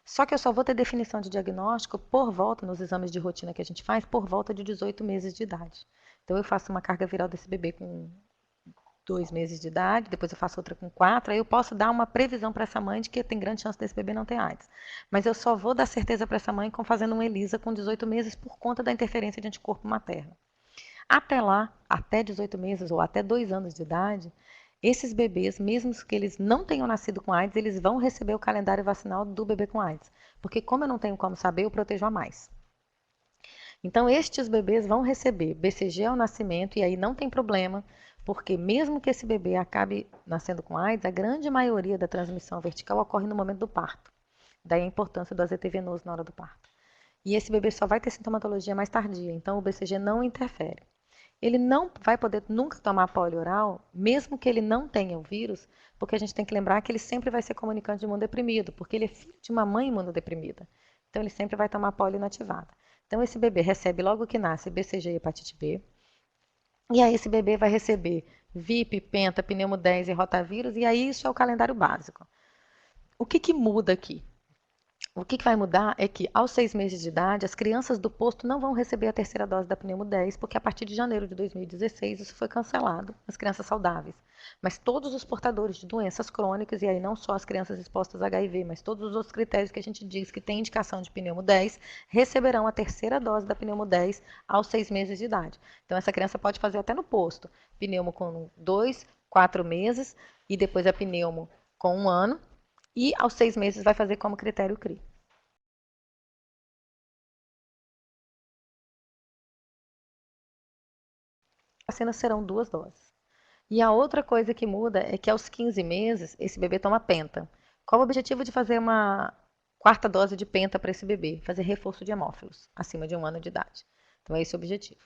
Só que eu só vou ter definição de diagnóstico por volta, nos exames de rotina que a gente faz, por volta de 18 meses de idade. Então, eu faço uma carga viral desse bebê com 2 meses de idade, depois eu faço outra com 4, aí eu posso dar uma previsão para essa mãe de que tem grande chance desse bebê não ter AIDS. Mas eu só vou dar certeza para essa mãe fazendo um ELISA com 18 meses por conta da interferência de anticorpo materno. Até lá, até 18 meses ou até 2 anos de idade, esses bebês, mesmo que eles não tenham nascido com AIDS, eles vão receber o calendário vacinal do bebê com AIDS. Porque como eu não tenho como saber, eu protejo a mais. Então, estes bebês vão receber BCG ao nascimento e aí não tem problema, porque mesmo que esse bebê acabe nascendo com AIDS, a grande maioria da transmissão vertical ocorre no momento do parto. Daí a importância do AZT venoso na hora do parto. E esse bebê só vai ter sintomatologia mais tardia, então o BCG não interfere. Ele não vai poder nunca tomar polio oral, mesmo que ele não tenha o vírus, porque a gente tem que lembrar que ele sempre vai ser comunicante de imunodeprimido, porque ele é filho de uma mãe imunodeprimida. Então ele sempre vai tomar polio inativada. Então esse bebê recebe logo que nasce BCG e hepatite B. E aí esse bebê vai receber VIP, penta, pneumo 10 e rotavírus, e aí isso é o calendário básico. O que muda aqui? O que vai mudar é que, aos 6 meses de idade, as crianças do posto não vão receber a terceira dose da pneumo 10, porque a partir de janeiro de 2016 isso foi cancelado, as crianças saudáveis. Mas todos os portadores de doenças crônicas, e aí não só as crianças expostas a HIV, mas todos os outros critérios que a gente diz que tem indicação de pneumo 10, receberão a terceira dose da pneumo 10 aos 6 meses de idade. Então, essa criança pode fazer até no posto, pneumo com 2, 4 meses, e depois a pneumo com 1 ano, e aos 6 meses vai fazer como critério CRI. Vacinas serão 2 doses. E a outra coisa que muda é que aos 15 meses, esse bebê toma penta. Qual o objetivo de fazer uma quarta dose de penta para esse bebê? Fazer reforço de hemófilos, acima de 1 ano de idade. Então, é esse o objetivo.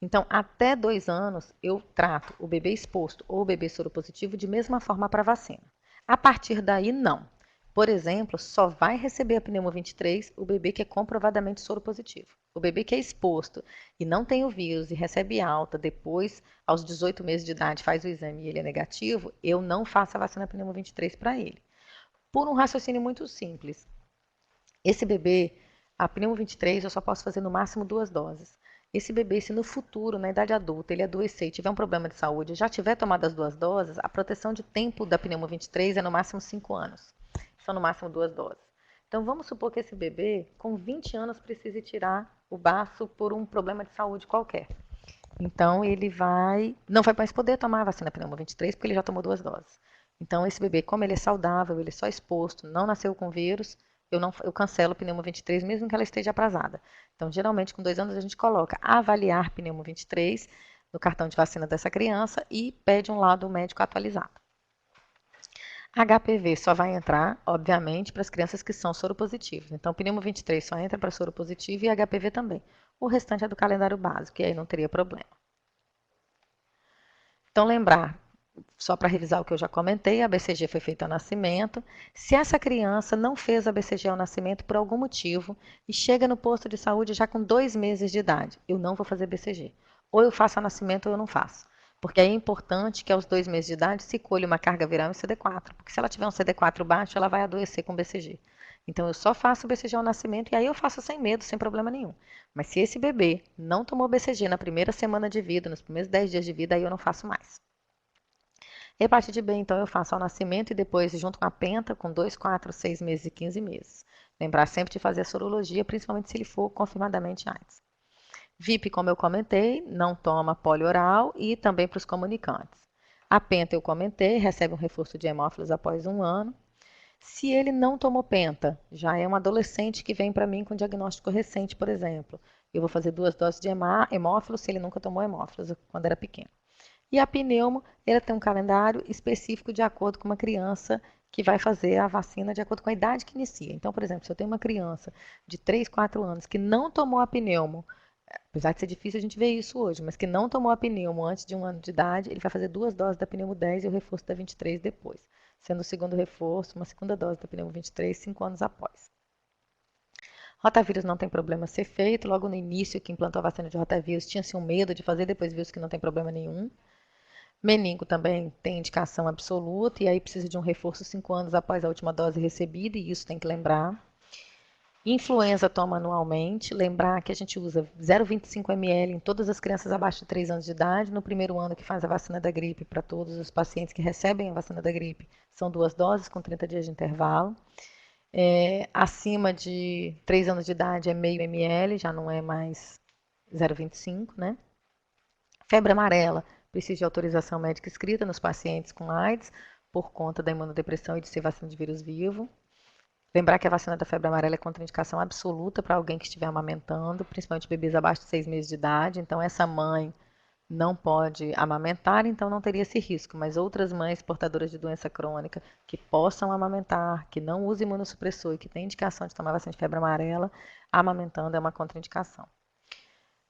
Então, até 2 anos, eu trato o bebê exposto ou o bebê soropositivo de mesma forma para a vacina. A partir daí, não. Por exemplo, só vai receber a pneumo 23 o bebê que é comprovadamente soropositivo. O bebê que é exposto e não tem o vírus e recebe alta, depois, aos 18 meses de idade, faz o exame e ele é negativo, eu não faço a vacina pneumo 23 para ele. Por um raciocínio muito simples. Esse bebê, a pneumo 23, eu só posso fazer no máximo 2 doses. Esse bebê, se no futuro, na idade adulta, ele adoecer e tiver um problema de saúde, já tiver tomado as 2 doses, a proteção de tempo da pneumo 23 é no máximo 5 anos. São no máximo 2 doses. Então, vamos supor que esse bebê, com 20 anos, precise tirar o baço por um problema de saúde qualquer. Então, ele não vai mais poder tomar a vacina pneumo 23 porque ele já tomou 2 doses. Então, esse bebê, como ele é saudável, ele é só exposto, não nasceu com vírus, eu cancelo o pneumo 23 mesmo que ela esteja atrasada. Então, geralmente, com 2 anos, a gente coloca avaliar pneumo 23 no cartão de vacina dessa criança e pede um laudo médico atualizado. HPV só vai entrar, obviamente, para as crianças que são soropositivas. Então, pneumo 23 só entra para soropositivo e HPV também. O restante é do calendário básico, e aí não teria problema. Então, lembrar, só para revisar o que eu já comentei, a BCG foi feita ao nascimento. Se essa criança não fez a BCG ao nascimento por algum motivo e chega no posto de saúde já com 2 meses de idade, eu não vou fazer BCG. Ou eu faço ao nascimento ou eu não faço. Porque aí é importante que aos 2 meses de idade se colhe uma carga viral em CD4. Porque se ela tiver um CD4 baixo, ela vai adoecer com BCG. Então, eu só faço BCG ao nascimento e aí eu faço sem medo, sem problema nenhum. Mas se esse bebê não tomou BCG na primeira semana de vida, nos primeiros 10 dias de vida, aí eu não faço mais. Hepatite B, então, eu faço ao nascimento e depois junto com a penta, com 2, 4, 6 meses e 15 meses. Lembrar sempre de fazer a sorologia, principalmente se ele for confirmadamente AIDS. VIP, como eu comentei, não toma polioral e também para os comunicantes. A penta, eu comentei, recebe um reforço de hemófilos após 1 ano. Se ele não tomou penta, já é um adolescente que vem para mim com diagnóstico recente, por exemplo. Eu vou fazer 2 doses de hemófilos se ele nunca tomou hemófilos quando era pequeno. E a pneumo, ela tem um calendário específico de acordo com uma criança que vai fazer a vacina de acordo com a idade que inicia. Então, por exemplo, se eu tenho uma criança de 3, 4 anos que não tomou a pneumo, apesar de ser difícil a gente ver isso hoje, mas que não tomou a pneumo antes de 1 ano de idade, ele vai fazer 2 doses da pneumo 10 e o reforço da 23 depois, sendo o segundo reforço, uma segunda dose da pneumo 23, 5 anos após. Rotavírus não tem problema ser feito, logo no início que implantou a vacina de rotavírus tinha-se um medo de fazer, depois viu-se que não tem problema nenhum. Meningo também tem indicação absoluta e aí precisa de um reforço 5 anos após a última dose recebida, e isso tem que lembrar. Influenza toma anualmente, lembrar que a gente usa 0,25 ml em todas as crianças abaixo de 3 anos de idade. No primeiro ano que faz a vacina da gripe, para todos os pacientes que recebem a vacina da gripe, são 2 doses com 30 dias de intervalo. Acima de 3 anos de idade é meio ml, já não é mais 0,25, né? Febre amarela, precisa de autorização médica escrita nos pacientes com AIDS, por conta da imunodepressão e de ser vacina de vírus vivo. Lembrar que a vacina da febre amarela é contraindicação absoluta para alguém que estiver amamentando, principalmente bebês abaixo de 6 meses de idade. Então, essa mãe não pode amamentar, então não teria esse risco. Mas outras mães portadoras de doença crônica que possam amamentar, que não usem imunossupressor e que têm indicação de tomar vacina de febre amarela, amamentando é uma contraindicação.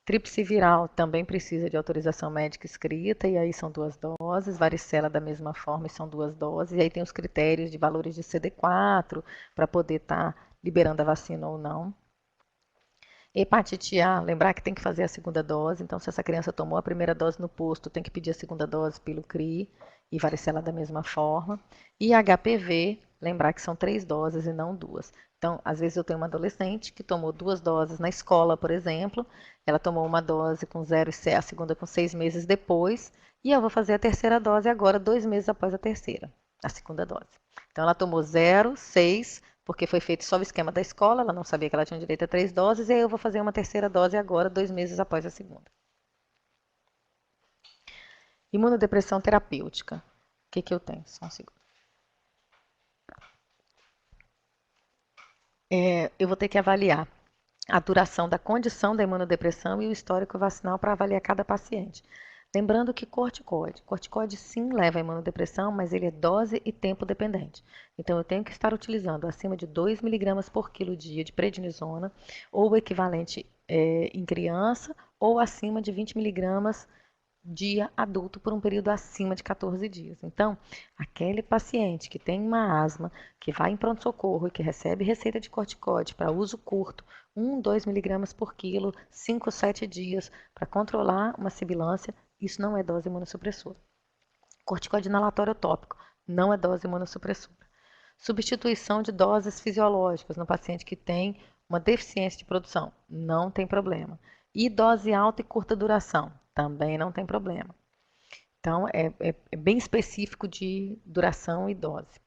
Tríplice viral também precisa de autorização médica escrita, e aí são 2 doses. Varicela da mesma forma, e são 2 doses. E aí tem os critérios de valores de CD4 para poder estar liberando a vacina ou não. Hepatite A, lembrar que tem que fazer a segunda dose. Então, se essa criança tomou a primeira dose no posto, tem que pedir a segunda dose pelo CRI, e varicela da mesma forma. E HPV, lembrar que são 3 doses e não 2. Então, às vezes eu tenho uma adolescente que tomou 2 doses na escola, por exemplo, ela tomou uma dose com 0 e a segunda com 6 meses depois, e eu vou fazer a terceira dose agora, 2 meses após a terceira, a segunda dose. Então, ela tomou 0, 6, porque foi feito só o esquema da escola, ela não sabia que ela tinha direito a 3 doses, e aí eu vou fazer uma terceira dose agora, 2 meses após a segunda. Imunodepressão terapêutica. O que eu tenho? Só um segundo. Eu vou ter que avaliar a duração da condição da imunodepressão e o histórico vacinal para avaliar cada paciente. Lembrando que corticoide sim leva à imunodepressão, mas ele é dose e tempo dependente. Então, eu tenho que estar utilizando acima de 2 miligramas por quilo dia de prednisona, ou o equivalente em criança, ou acima de 20 miligramas dia adulto por um período acima de 14 dias. Então, aquele paciente que tem uma asma, que vai em pronto-socorro e que recebe receita de corticoide para uso curto, 1, 2 miligramas por quilo, 5, 7 dias, para controlar uma sibilância, isso não é dose imunossupressora. Corticoide inalatório tópico não é dose imunossupressora. Substituição de doses fisiológicas no paciente que tem uma deficiência de produção, não tem problema. E dose alta e curta duração, também não tem problema. Então, é bem específico de duração e dose.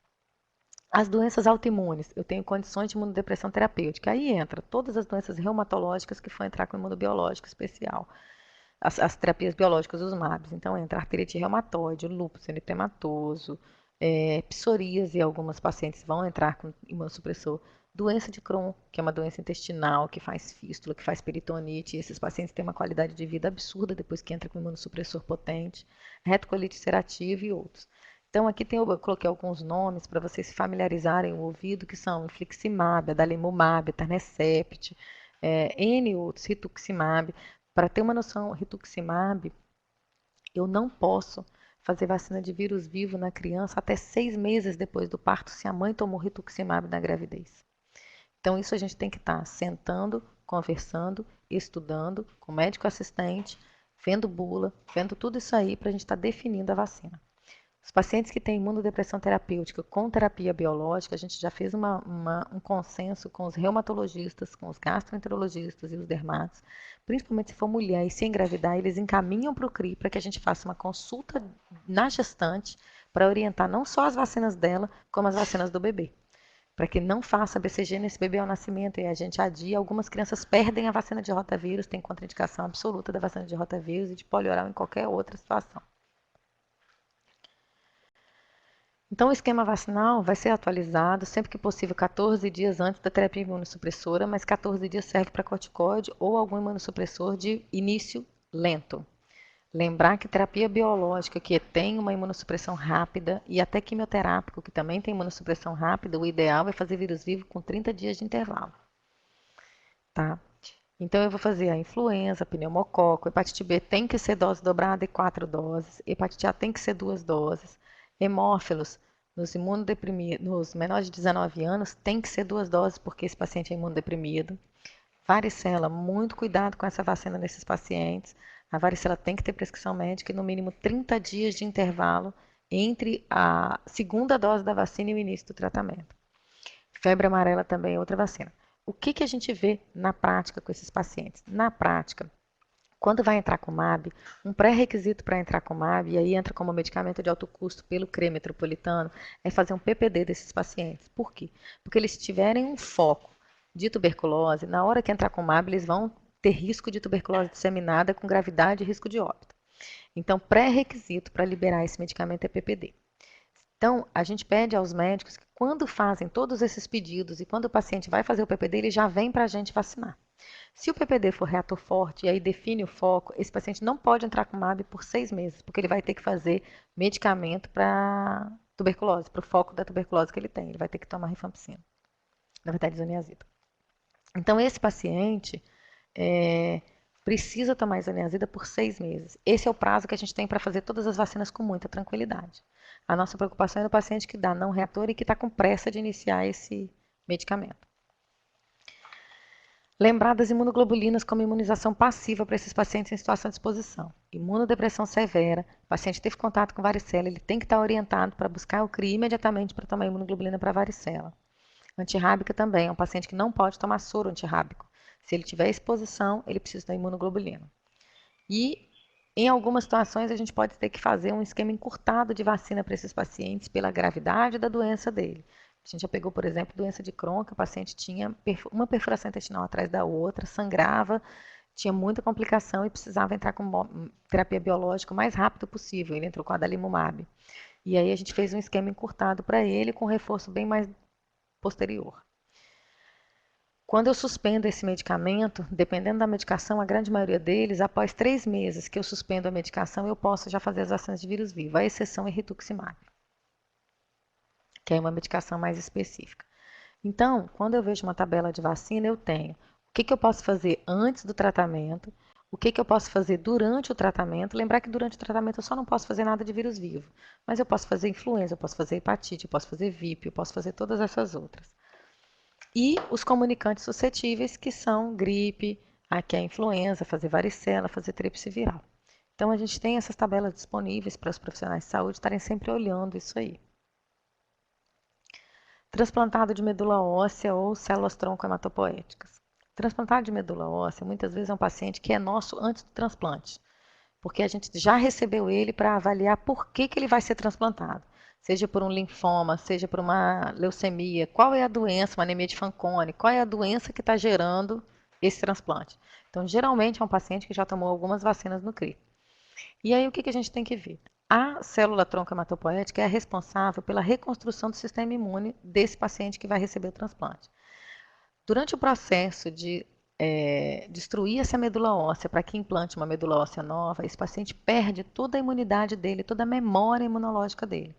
As doenças autoimunes, eu tenho condições de imunodepressão terapêutica. Aí entra todas as doenças reumatológicas que for entrar com imunobiológico especial. As terapias biológicas, os MABs. Então, entra artrite reumatoide, lúpus eritematoso, psoríase, algumas pacientes vão entrar com imunossupressor. Doença de Crohn, que é uma doença intestinal, que faz fístula, que faz peritonite. Esses pacientes têm uma qualidade de vida absurda depois que entra com imunossupressor potente. Retocolite ulcerativa e outros. Então, aqui eu coloquei alguns nomes para vocês se familiarizarem o ouvido, que são infliximab, adalimumab, etanercept, N outros, rituximab. Para ter uma noção, rituximab, eu não posso fazer vacina de vírus vivo na criança até 6 meses depois do parto, se a mãe tomou rituximab na gravidez. Então, isso a gente tem que estar sentando, conversando, estudando com o médico assistente, vendo bula, vendo tudo isso aí para a gente estar definindo a vacina. Os pacientes que têm imunodepressão terapêutica com terapia biológica, a gente já fez um consenso com os reumatologistas, com os gastroenterologistas e os dermatos, principalmente se for mulher e se engravidar, eles encaminham para o CRI para que a gente faça uma consulta na gestante para orientar não só as vacinas dela, como as vacinas do bebê. Para que não faça BCG nesse bebê ao nascimento e a gente adia. Algumas crianças perdem a vacina de rotavírus, tem contraindicação absoluta da vacina de rotavírus e de polioral em qualquer outra situação. Então, o esquema vacinal vai ser atualizado sempre que possível 14 dias antes da terapia imunossupressora, mas 14 dias serve para corticoide ou algum imunossupressor de início lento. Lembrar que terapia biológica que tem uma imunossupressão rápida e até quimioterápico que também tem imunossupressão rápida, o ideal é fazer vírus vivo com 30 dias de intervalo. Tá? Então, eu vou fazer a influenza, pneumococo, hepatite B tem que ser dose dobrada e 4 doses, hepatite A tem que ser 2 doses, hemófilos nos imunodeprimidos, nos menores de 19 anos tem que ser 2 doses porque esse paciente é imunodeprimido. Varicela, muito cuidado com essa vacina nesses pacientes. A varicela tem que ter prescrição médica e no mínimo 30 dias de intervalo entre a segunda dose da vacina e o início do tratamento. Febre amarela também é outra vacina. O que a gente vê na prática com esses pacientes? Na prática, quando vai entrar com MAB, um pré-requisito para entrar com MAB, e aí entra como medicamento de alto custo pelo CRE metropolitano, é fazer um PPD desses pacientes. Por quê? Porque eles tiverem um foco de tuberculose, na hora que entrar com MAB, eles vão ter risco de tuberculose disseminada com gravidade e risco de óbito. Então, pré-requisito para liberar esse medicamento é PPD. Então, a gente pede aos médicos que quando fazem todos esses pedidos e quando o paciente vai fazer o PPD, ele já vem para a gente vacinar. Se o PPD for reator forte e aí define o foco, esse paciente não pode entrar com MAB por 6 meses, porque ele vai ter que fazer medicamento para tuberculose, para o foco da tuberculose que ele tem. Ele vai ter que tomar rifampicina, na verdade, isoniazida. Então, esse paciente precisa tomar isoniazida por 6 meses. Esse é o prazo que a gente tem para fazer todas as vacinas com muita tranquilidade. A nossa preocupação é no paciente que dá não reator e que está com pressa de iniciar esse medicamento. Lembrar das imunoglobulinas como imunização passiva para esses pacientes em situação de exposição. Imunodepressão severa, o paciente teve contato com varicela, ele tem que estar orientado para buscar o CRI imediatamente para tomar imunoglobulina para varicela. Antirrábica também, é um paciente que não pode tomar soro antirrábico. Se ele tiver exposição, ele precisa da imunoglobulina. E em algumas situações a gente pode ter que fazer um esquema encurtado de vacina para esses pacientes pela gravidade da doença dele. A gente já pegou, por exemplo, doença de Crohn, que o paciente tinha uma perfuração intestinal atrás da outra, sangrava, tinha muita complicação e precisava entrar com terapia biológica o mais rápido possível. Ele entrou com adalimumab. E aí a gente fez um esquema encurtado para ele, com reforço bem mais posterior. Quando eu suspendo esse medicamento, dependendo da medicação, a grande maioria deles, após 3 meses que eu suspendo a medicação, eu posso já fazer as vacinas de vírus vivo. A exceção é rituximab, que é uma medicação mais específica. Então, quando eu vejo uma tabela de vacina, eu tenho o que eu posso fazer antes do tratamento, o que eu posso fazer durante o tratamento. Lembrar que durante o tratamento eu só não posso fazer nada de vírus vivo, mas eu posso fazer influenza, eu posso fazer hepatite, eu posso fazer VIP, eu posso fazer todas essas outras. E os comunicantes suscetíveis, que são gripe, aqui é a influenza, fazer varicela, fazer tríplice viral. Então, a gente tem essas tabelas disponíveis para os profissionais de saúde estarem sempre olhando isso aí. Transplantado de medula óssea ou células tronco hematopoéticas. Transplantado de medula óssea, muitas vezes é um paciente que é nosso antes do transplante, porque a gente já recebeu ele para avaliar por que ele vai ser transplantado. Seja por um linfoma, seja por uma leucemia, qual é a doença, uma anemia de Fanconi, qual é a doença que está gerando esse transplante. Então, geralmente é um paciente que já tomou algumas vacinas no CRI. E aí, o que a gente tem que ver? A célula tronco hematopoética é a responsável pela reconstrução do sistema imune desse paciente que vai receber o transplante. Durante o processo de destruir essa medula óssea para que implante uma medula óssea nova, esse paciente perde toda a imunidade dele, toda a memória imunológica dele.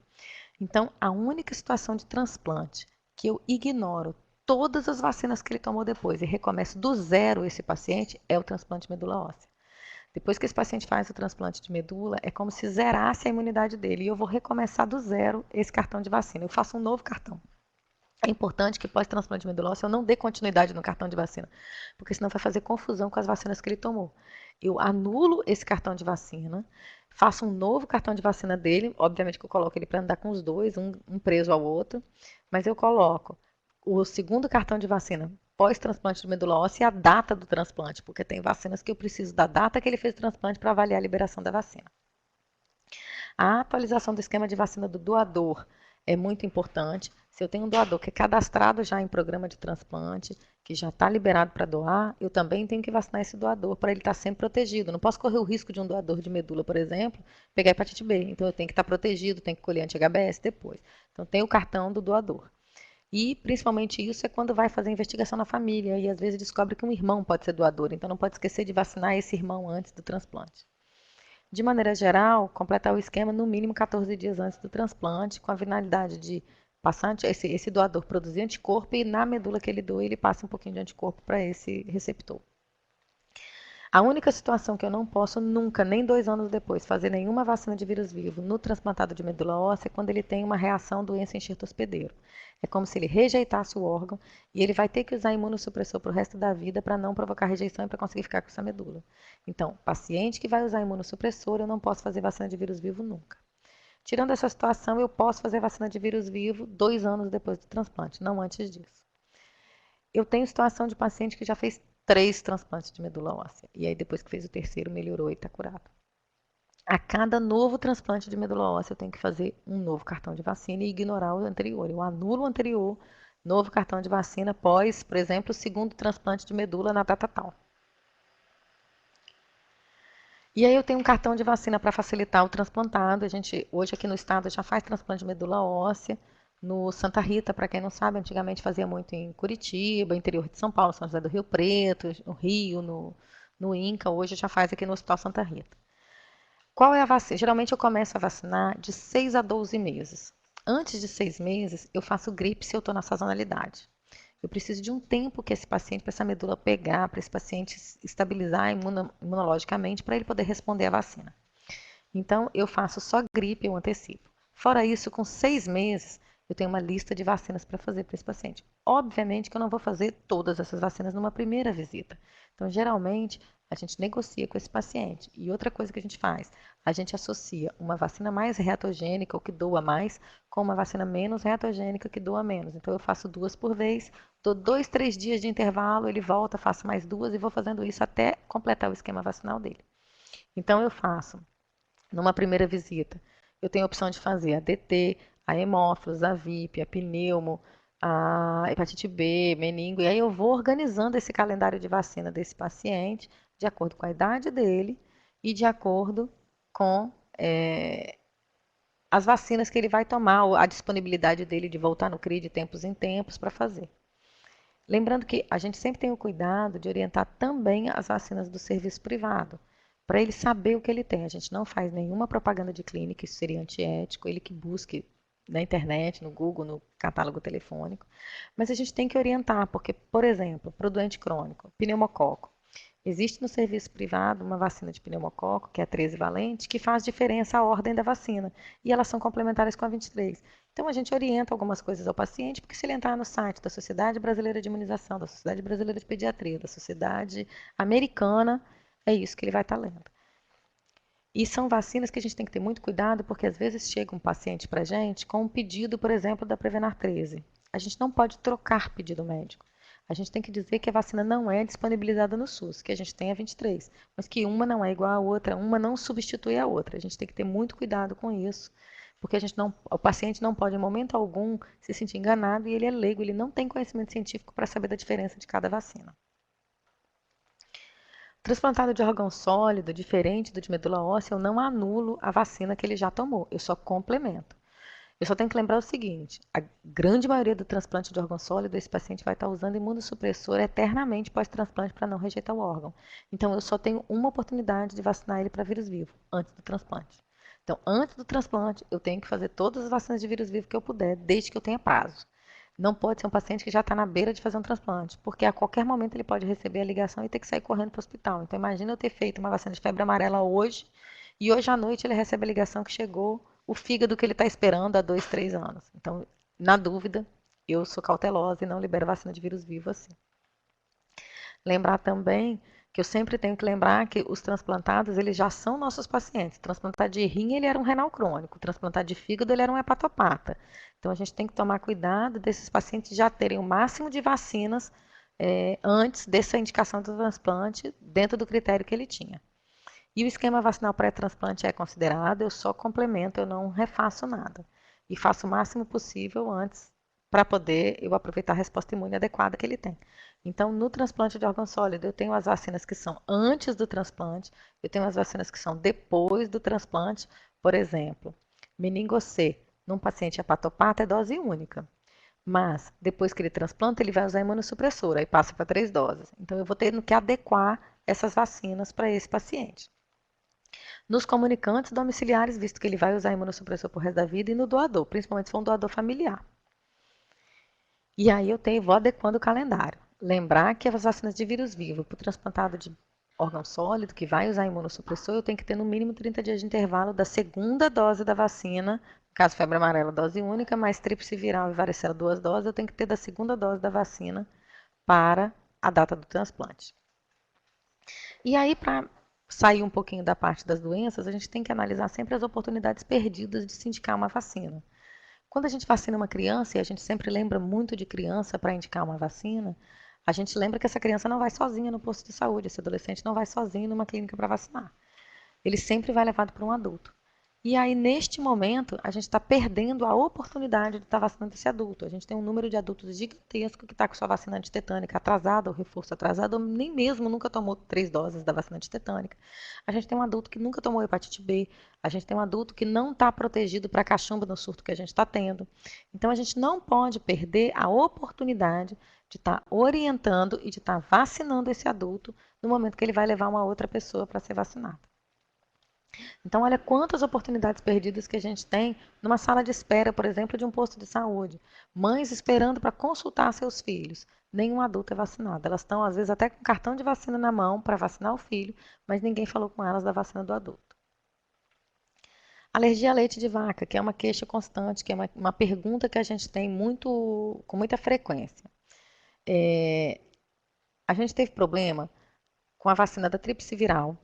Então, a única situação de transplante que eu ignoro todas as vacinas que ele tomou depois e recomeço do zero esse paciente é o transplante de medula óssea. Depois que esse paciente faz o transplante de medula, é como se zerasse a imunidade dele e eu vou recomeçar do zero esse cartão de vacina. Eu faço um novo cartão. É importante que pós-transplante de medula óssea eu não dê continuidade no cartão de vacina, porque senão vai fazer confusão com as vacinas que ele tomou. Eu anulo esse cartão de vacina, faço um novo cartão de vacina dele, obviamente que eu coloco ele para andar com os dois, um preso ao outro, mas eu coloco o segundo cartão de vacina pós-transplante de medula óssea e a data do transplante, porque tem vacinas que eu preciso da data que ele fez o transplante para avaliar a liberação da vacina. A atualização do esquema de vacina do doador é muito importante. Se eu tenho um doador que é cadastrado já em programa de transplante, que já está liberado para doar, eu também tenho que vacinar esse doador para ele estar sempre protegido. Não posso correr o risco de um doador de medula, por exemplo, pegar hepatite B. Então, eu tenho que estar protegido, tenho que colher anti-HBS depois. Então, tem o cartão do doador. E, principalmente, isso é quando vai fazer investigação na família e, às vezes, descobre que um irmão pode ser doador. Então, não pode esquecer de vacinar esse irmão antes do transplante. De maneira geral, completar o esquema no mínimo 14 dias antes do transplante, com a finalidade de passar esse doador produzir anticorpo e na medula que ele doa, ele passa um pouquinho de anticorpo para esse receptor. A única situação que eu não posso nunca, nem 2 anos depois, fazer nenhuma vacina de vírus vivo no transplantado de medula óssea é quando ele tem uma reação doença enxerto hospedeiro. É como se ele rejeitasse o órgão e ele vai ter que usar imunossupressor para o resto da vida para não provocar rejeição e para conseguir ficar com essa medula. Então, paciente que vai usar imunossupressor, eu não posso fazer vacina de vírus vivo nunca. Tirando essa situação, eu posso fazer vacina de vírus vivo 2 anos depois do transplante, não antes disso. Eu tenho situação de paciente que já fez 3 transplantes de medula óssea. E aí, depois que fez o terceiro, melhorou e está curado. A cada novo transplante de medula óssea, eu tenho que fazer um novo cartão de vacina e ignorar o anterior. Eu anulo o anterior, novo cartão de vacina após, por exemplo, o segundo transplante de medula na data tal. E aí eu tenho um cartão de vacina para facilitar o transplantado. A gente, hoje aqui no estado, já faz transplante de medula óssea. No Santa Rita, para quem não sabe, antigamente fazia muito em Curitiba, interior de São Paulo, São José do Rio Preto, no Rio, no INCA. Hoje já faz aqui no Hospital Santa Rita. Qual é a vacina? Geralmente eu começo a vacinar de 6 a 12 meses. Antes de 6 meses, eu faço gripe se eu estou na sazonalidade. Eu preciso de um tempo que esse paciente, para essa medula pegar, para esse paciente estabilizar imunologicamente, para ele poder responder à vacina. Então, eu faço só gripe, eu antecipo. Fora isso, com 6 meses, eu tenho uma lista de vacinas para fazer para esse paciente. Obviamente que eu não vou fazer todas essas vacinas numa primeira visita. Então, geralmente, a gente negocia com esse paciente. E outra coisa que a gente faz, a gente associa uma vacina mais reatogênica, ou que doa mais, com uma vacina menos reatogênica, que doa menos. Então, eu faço 2 por vez, dou 2, 3 dias de intervalo, ele volta, faço mais 2 e vou fazendo isso até completar o esquema vacinal dele. Então, eu faço numa primeira visita, eu tenho a opção de fazer a DT, a hemófilos, a VIP, a pneumo, a hepatite B, meningo, e aí eu vou organizando esse calendário de vacina desse paciente de acordo com a idade dele e de acordo com as vacinas que ele vai tomar, a disponibilidade dele de voltar no CRI de tempos em tempos para fazer. Lembrando que a gente sempre tem o cuidado de orientar também as vacinas do serviço privado, para ele saber o que ele tem. A gente não faz nenhuma propaganda de clínica, isso seria antiético, ele que busque na internet, no Google, no catálogo telefônico. Mas a gente tem que orientar, porque, por exemplo, para o doente crônico, pneumococo, existe no serviço privado uma vacina de pneumococo, que é a 13 valente, que faz diferença a ordem da vacina. E elas são complementares com a 23. Então, a gente orienta algumas coisas ao paciente, porque se ele entrar no site da Sociedade Brasileira de Imunização, da Sociedade Brasileira de Pediatria, da Sociedade Americana, é isso que ele vai estar lendo. E são vacinas que a gente tem que ter muito cuidado, porque às vezes chega um paciente para a gente com um pedido, por exemplo, da Prevenar 13. A gente não pode trocar pedido médico. A gente tem que dizer que a vacina não é disponibilizada no SUS, que a gente tem a 23, mas que uma não é igual à outra, uma não substitui a outra. A gente tem que ter muito cuidado com isso, porque o paciente não pode, em momento algum, se sentir enganado e ele é leigo, ele não tem conhecimento científico para saber da diferença de cada vacina. Transplantado de órgão sólido, diferente do de medula óssea, eu não anulo a vacina que ele já tomou, eu só complemento. Eu só tenho que lembrar o seguinte: a grande maioria do transplante de órgão sólido, esse paciente vai estar usando imunossupressor eternamente pós-transplante para não rejeitar o órgão. Então, eu só tenho uma oportunidade de vacinar ele para vírus vivo, antes do transplante. Então, antes do transplante, eu tenho que fazer todas as vacinas de vírus vivo que eu puder, desde que eu tenha prazo. Não pode ser um paciente que já está na beira de fazer um transplante, porque a qualquer momento ele pode receber a ligação e ter que sair correndo para o hospital. Então, imagina eu ter feito uma vacina de febre amarela hoje e hoje à noite ele recebe a ligação que chegou o fígado que ele está esperando há 2, 3 anos. Então, na dúvida, eu sou cautelosa e não libero vacina de vírus vivo assim. Lembrar também que eu sempre tenho que lembrar que os transplantados, eles já são nossos pacientes. O transplantado de rim, ele era um renal crônico. O transplantado de fígado, ele era um hepatopata. Então, a gente tem que tomar cuidado desses pacientes já terem o máximo de vacinas antes dessa indicação do transplante, dentro do critério que ele tinha. E o esquema vacinal pré-transplante é considerado, eu só complemento, eu não refaço nada. E faço o máximo possível antes para poder eu aproveitar a resposta imune adequada que ele tem. Então, no transplante de órgão sólido, eu tenho as vacinas que são antes do transplante, eu tenho as vacinas que são depois do transplante. Por exemplo, meningo C, num paciente hepatopata, é dose única. Mas, depois que ele transplanta, ele vai usar imunossupressora, aí passa para 3 doses. Então, eu vou ter que adequar essas vacinas para esse paciente. Nos comunicantes domiciliares, visto que ele vai usar imunossupressor por resto da vida, e no doador, principalmente se for um doador familiar. E aí vou adequando o calendário. Lembrar que as vacinas de vírus vivo para o transplantado de órgão sólido, que vai usar imunossupressor, eu tenho que ter no mínimo 30 dias de intervalo da segunda dose da vacina, no caso febre amarela, dose única, mais tríplice viral e varicela 2 doses, eu tenho que ter da segunda dose da vacina para a data do transplante. E aí, para sair um pouquinho da parte das doenças, a gente tem que analisar sempre as oportunidades perdidas de se indicar uma vacina. Quando a gente vacina uma criança, e a gente sempre lembra muito de criança para indicar uma vacina, a gente lembra que essa criança não vai sozinha no posto de saúde, esse adolescente não vai sozinho numa clínica para vacinar. Ele sempre vai levado por um adulto. E aí, neste momento, a gente está perdendo a oportunidade de estar vacinando esse adulto. A gente tem um número de adultos gigantesco que está com sua vacina antitetânica atrasada, ou reforço atrasado, ou nem mesmo nunca tomou 3 doses da vacina antitetânica. A gente tem um adulto que nunca tomou hepatite B. A gente tem um adulto que não está protegido para a cachumba no surto que a gente está tendo. Então, a gente não pode perder a oportunidade de estar orientando e de estar vacinando esse adulto no momento que ele vai levar uma outra pessoa para ser vacinada. Então, olha quantas oportunidades perdidas que a gente tem numa sala de espera, por exemplo, de um posto de saúde. Mães esperando para consultar seus filhos. Nenhum adulto é vacinado. Elas estão, às vezes, até com cartão de vacina na mão para vacinar o filho, mas ninguém falou com elas da vacina do adulto. Alergia a leite de vaca, que é uma queixa constante, que é uma pergunta que a gente tem com muita frequência. A gente teve problema com a vacina da tríplice viral,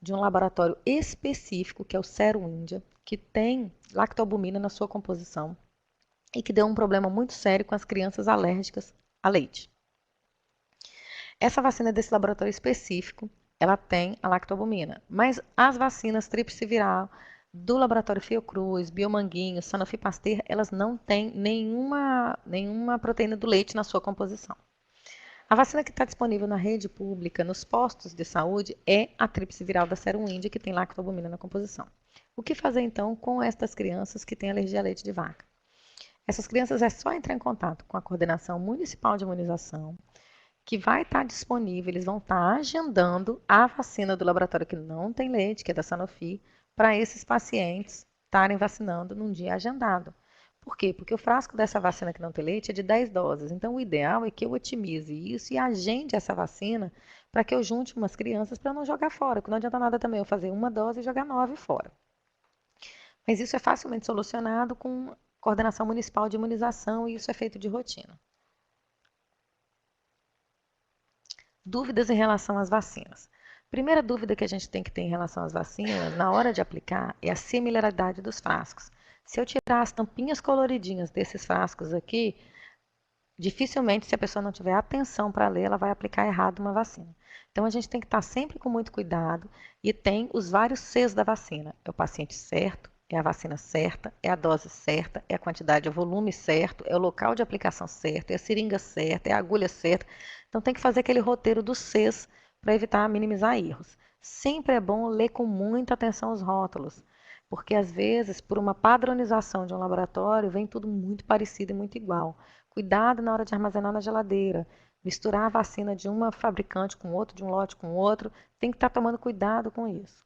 de um laboratório específico, que é o Sero Índia, que tem lactobumina na sua composição e que deu um problema muito sério com as crianças alérgicas a leite. Essa vacina desse laboratório específico, ela tem a lactobumina, mas as vacinas tríplice viral do laboratório Fiocruz, Biomanguinho, Sanofi Pasteur, elas não têm nenhuma proteína do leite na sua composição. A vacina que está disponível na rede pública, nos postos de saúde, é a tríplice viral da Serum India, que tem lactobumina na composição. O que fazer então com estas crianças que têm alergia a leite de vaca? Essas crianças é só entrar em contato com a Coordenação Municipal de Imunização, que vai estar disponível, eles vão estar agendando a vacina do laboratório que não tem leite, que é da Sanofi, para esses pacientes estarem vacinando num dia agendado. Por quê? Porque o frasco dessa vacina que não tem leite é de 10 doses. Então, o ideal é que eu otimize isso e agende essa vacina para que eu junte umas crianças para não jogar fora. Porque não adianta nada também eu fazer uma dose e jogar 9 fora. Mas isso é facilmente solucionado com coordenação municipal de imunização e isso é feito de rotina. Dúvidas em relação às vacinas. Primeira dúvida que a gente tem que ter em relação às vacinas, na hora de aplicar, é a similaridade dos frascos. Se eu tirar as tampinhas coloridinhas desses frascos aqui, dificilmente, se a pessoa não tiver atenção para ler, ela vai aplicar errado uma vacina. Então, a gente tem que estar sempre com muito cuidado e tem os vários Cs da vacina. É o paciente certo, é a vacina certa, é a dose certa, é a quantidade, é o volume certo, é o local de aplicação certo, é a seringa certa, é a agulha certa. Então, tem que fazer aquele roteiro dos Cs para evitar minimizar erros. Sempre é bom ler com muita atenção os rótulos, porque às vezes, por uma padronização de um laboratório, vem tudo muito parecido e muito igual. Cuidado na hora de armazenar na geladeira. Misturar a vacina de uma fabricante com outro, de um lote com outro, tem que estar tomando cuidado com isso.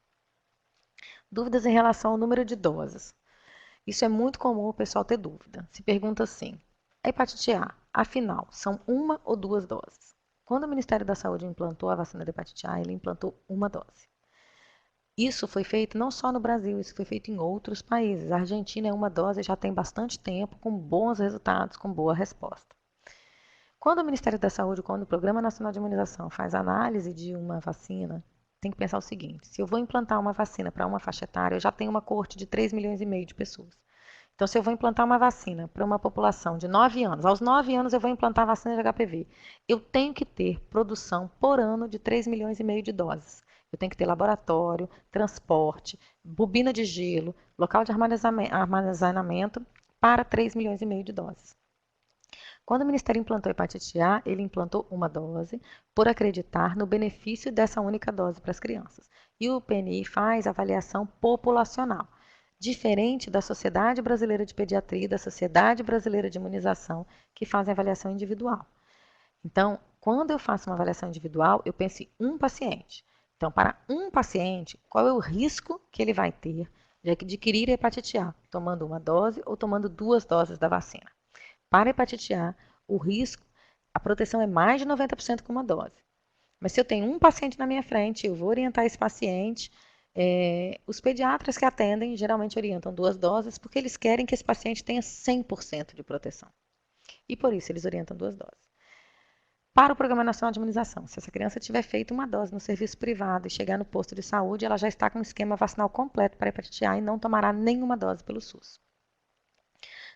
Dúvidas em relação ao número de doses. Isso é muito comum o pessoal ter dúvida. Se pergunta assim, a hepatite A, afinal, são uma ou duas doses? Quando o Ministério da Saúde implantou a vacina da hepatite A, ele implantou uma dose. Isso foi feito não só no Brasil, isso foi feito em outros países. A Argentina é uma dose e já tem bastante tempo, com bons resultados, com boa resposta. Quando o Ministério da Saúde, quando o Programa Nacional de Imunização faz análise de uma vacina, tem que pensar o seguinte, se eu vou implantar uma vacina para uma faixa etária, eu já tenho uma coorte de 3,5 milhões de pessoas. Então, se eu vou implantar uma vacina para uma população de 9 anos, aos 9 anos eu vou implantar a vacina de HPV, eu tenho que ter produção por ano de 3,5 milhões de doses. Eu tenho que ter laboratório, transporte, bobina de gelo, local de armazenamento para 3,5 milhões de doses. Quando o Ministério implantou a hepatite A, ele implantou uma dose por acreditar no benefício dessa única dose para as crianças. E o PNI faz avaliação populacional, diferente da Sociedade Brasileira de Pediatria e da Sociedade Brasileira de Imunização, que fazem avaliação individual. Então, quando eu faço uma avaliação individual, eu penso em um paciente. Então, para um paciente, qual é o risco que ele vai ter de adquirir a hepatite A, tomando uma dose ou tomando 2 doses da vacina? Para a hepatite A, o risco, a proteção é mais de 90% com uma dose. Mas se eu tenho um paciente na minha frente, eu vou orientar esse paciente. Os pediatras que atendem geralmente orientam 2 doses, porque eles querem que esse paciente tenha 100% de proteção. E por isso eles orientam 2 doses. Para o Programa Nacional de Imunização, se essa criança tiver feito uma dose no serviço privado e chegar no posto de saúde, ela já está com um esquema vacinal completo para a hepatite A e não tomará nenhuma dose pelo SUS.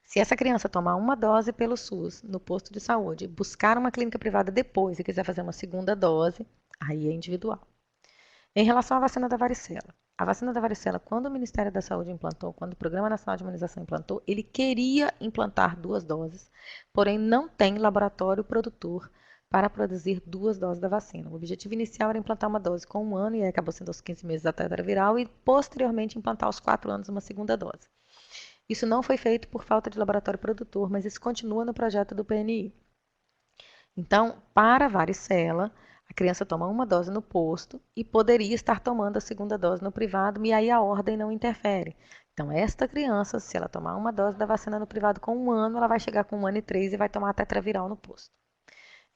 Se essa criança tomar uma dose pelo SUS no posto de saúde, buscar uma clínica privada depois e quiser fazer uma segunda dose, aí é individual. Em relação à vacina da varicela, a vacina da varicela, quando o Ministério da Saúde implantou, quando o Programa Nacional de Imunização implantou, ele queria implantar 2 doses, porém não tem laboratório produtor para produzir 2 doses da vacina. O objetivo inicial era implantar uma dose com 1 ano, e aí acabou sendo aos 15 meses da tetra viral, e posteriormente implantar aos 4 anos uma segunda dose. Isso não foi feito por falta de laboratório produtor, mas isso continua no projeto do PNI. Então, para a varicela, a criança toma uma dose no posto e poderia estar tomando a segunda dose no privado, e aí a ordem não interfere. Então, esta criança, se ela tomar uma dose da vacina no privado com 1 ano, ela vai chegar com 1 ano e 3 e vai tomar a tetraviral no posto.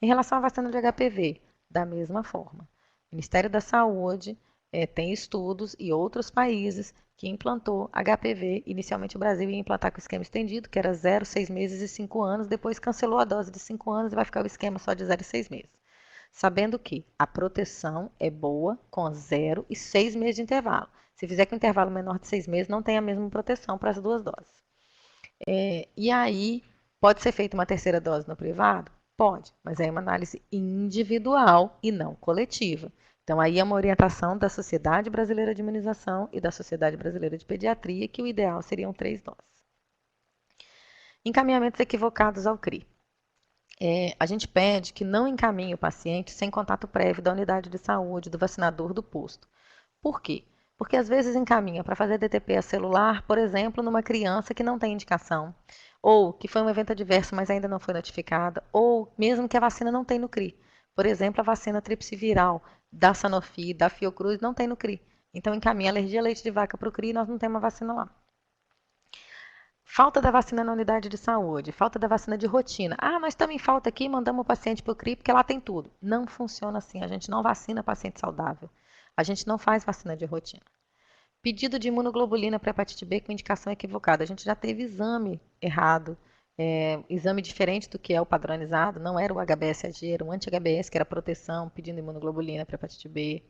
Em relação à vacina de HPV, da mesma forma. O Ministério da Saúde tem estudos e outros países que implantou HPV. Inicialmente o Brasil ia implantar com o esquema estendido, que era 0, 6 meses e 5 anos, depois cancelou a dose de 5 anos e vai ficar o esquema só de 0 e 6 meses. Sabendo que a proteção é boa com 0 e 6 meses de intervalo. Se fizer com intervalo menor de 6 meses, não tem a mesma proteção para as duas doses. E aí, pode ser feita uma terceira dose no privado? Pode, mas é uma análise individual e não coletiva. Então, aí é uma orientação da Sociedade Brasileira de Imunização e da Sociedade Brasileira de Pediatria, que o ideal seriam 3 doses. Encaminhamentos equivocados ao CRI. A gente pede que não encaminhe o paciente sem contato prévio da unidade de saúde, do vacinador do posto. Por quê? Porque às vezes encaminha para fazer DTP celular, por exemplo, numa criança que não tem indicação, ou que foi um evento adverso, mas ainda não foi notificada, ou mesmo que a vacina não tem no CRI. Por exemplo, a vacina tríplice viral da Sanofi, da Fiocruz, não tem no CRI. Então encaminha alergia a leite de vaca para o CRI e nós não temos uma vacina lá. Falta da vacina na unidade de saúde, falta da vacina de rotina. Ah, nós estamos em falta aqui, mandamos o paciente para o CRI porque lá tem tudo. Não funciona assim, a gente não vacina paciente saudável. A gente não faz vacina de rotina. Pedido de imunoglobulina para hepatite B com indicação equivocada. A gente já teve exame errado, exame diferente do que é o padronizado, não era o HBsAg, era o anti-HBs, que era proteção, pedindo imunoglobulina para hepatite B.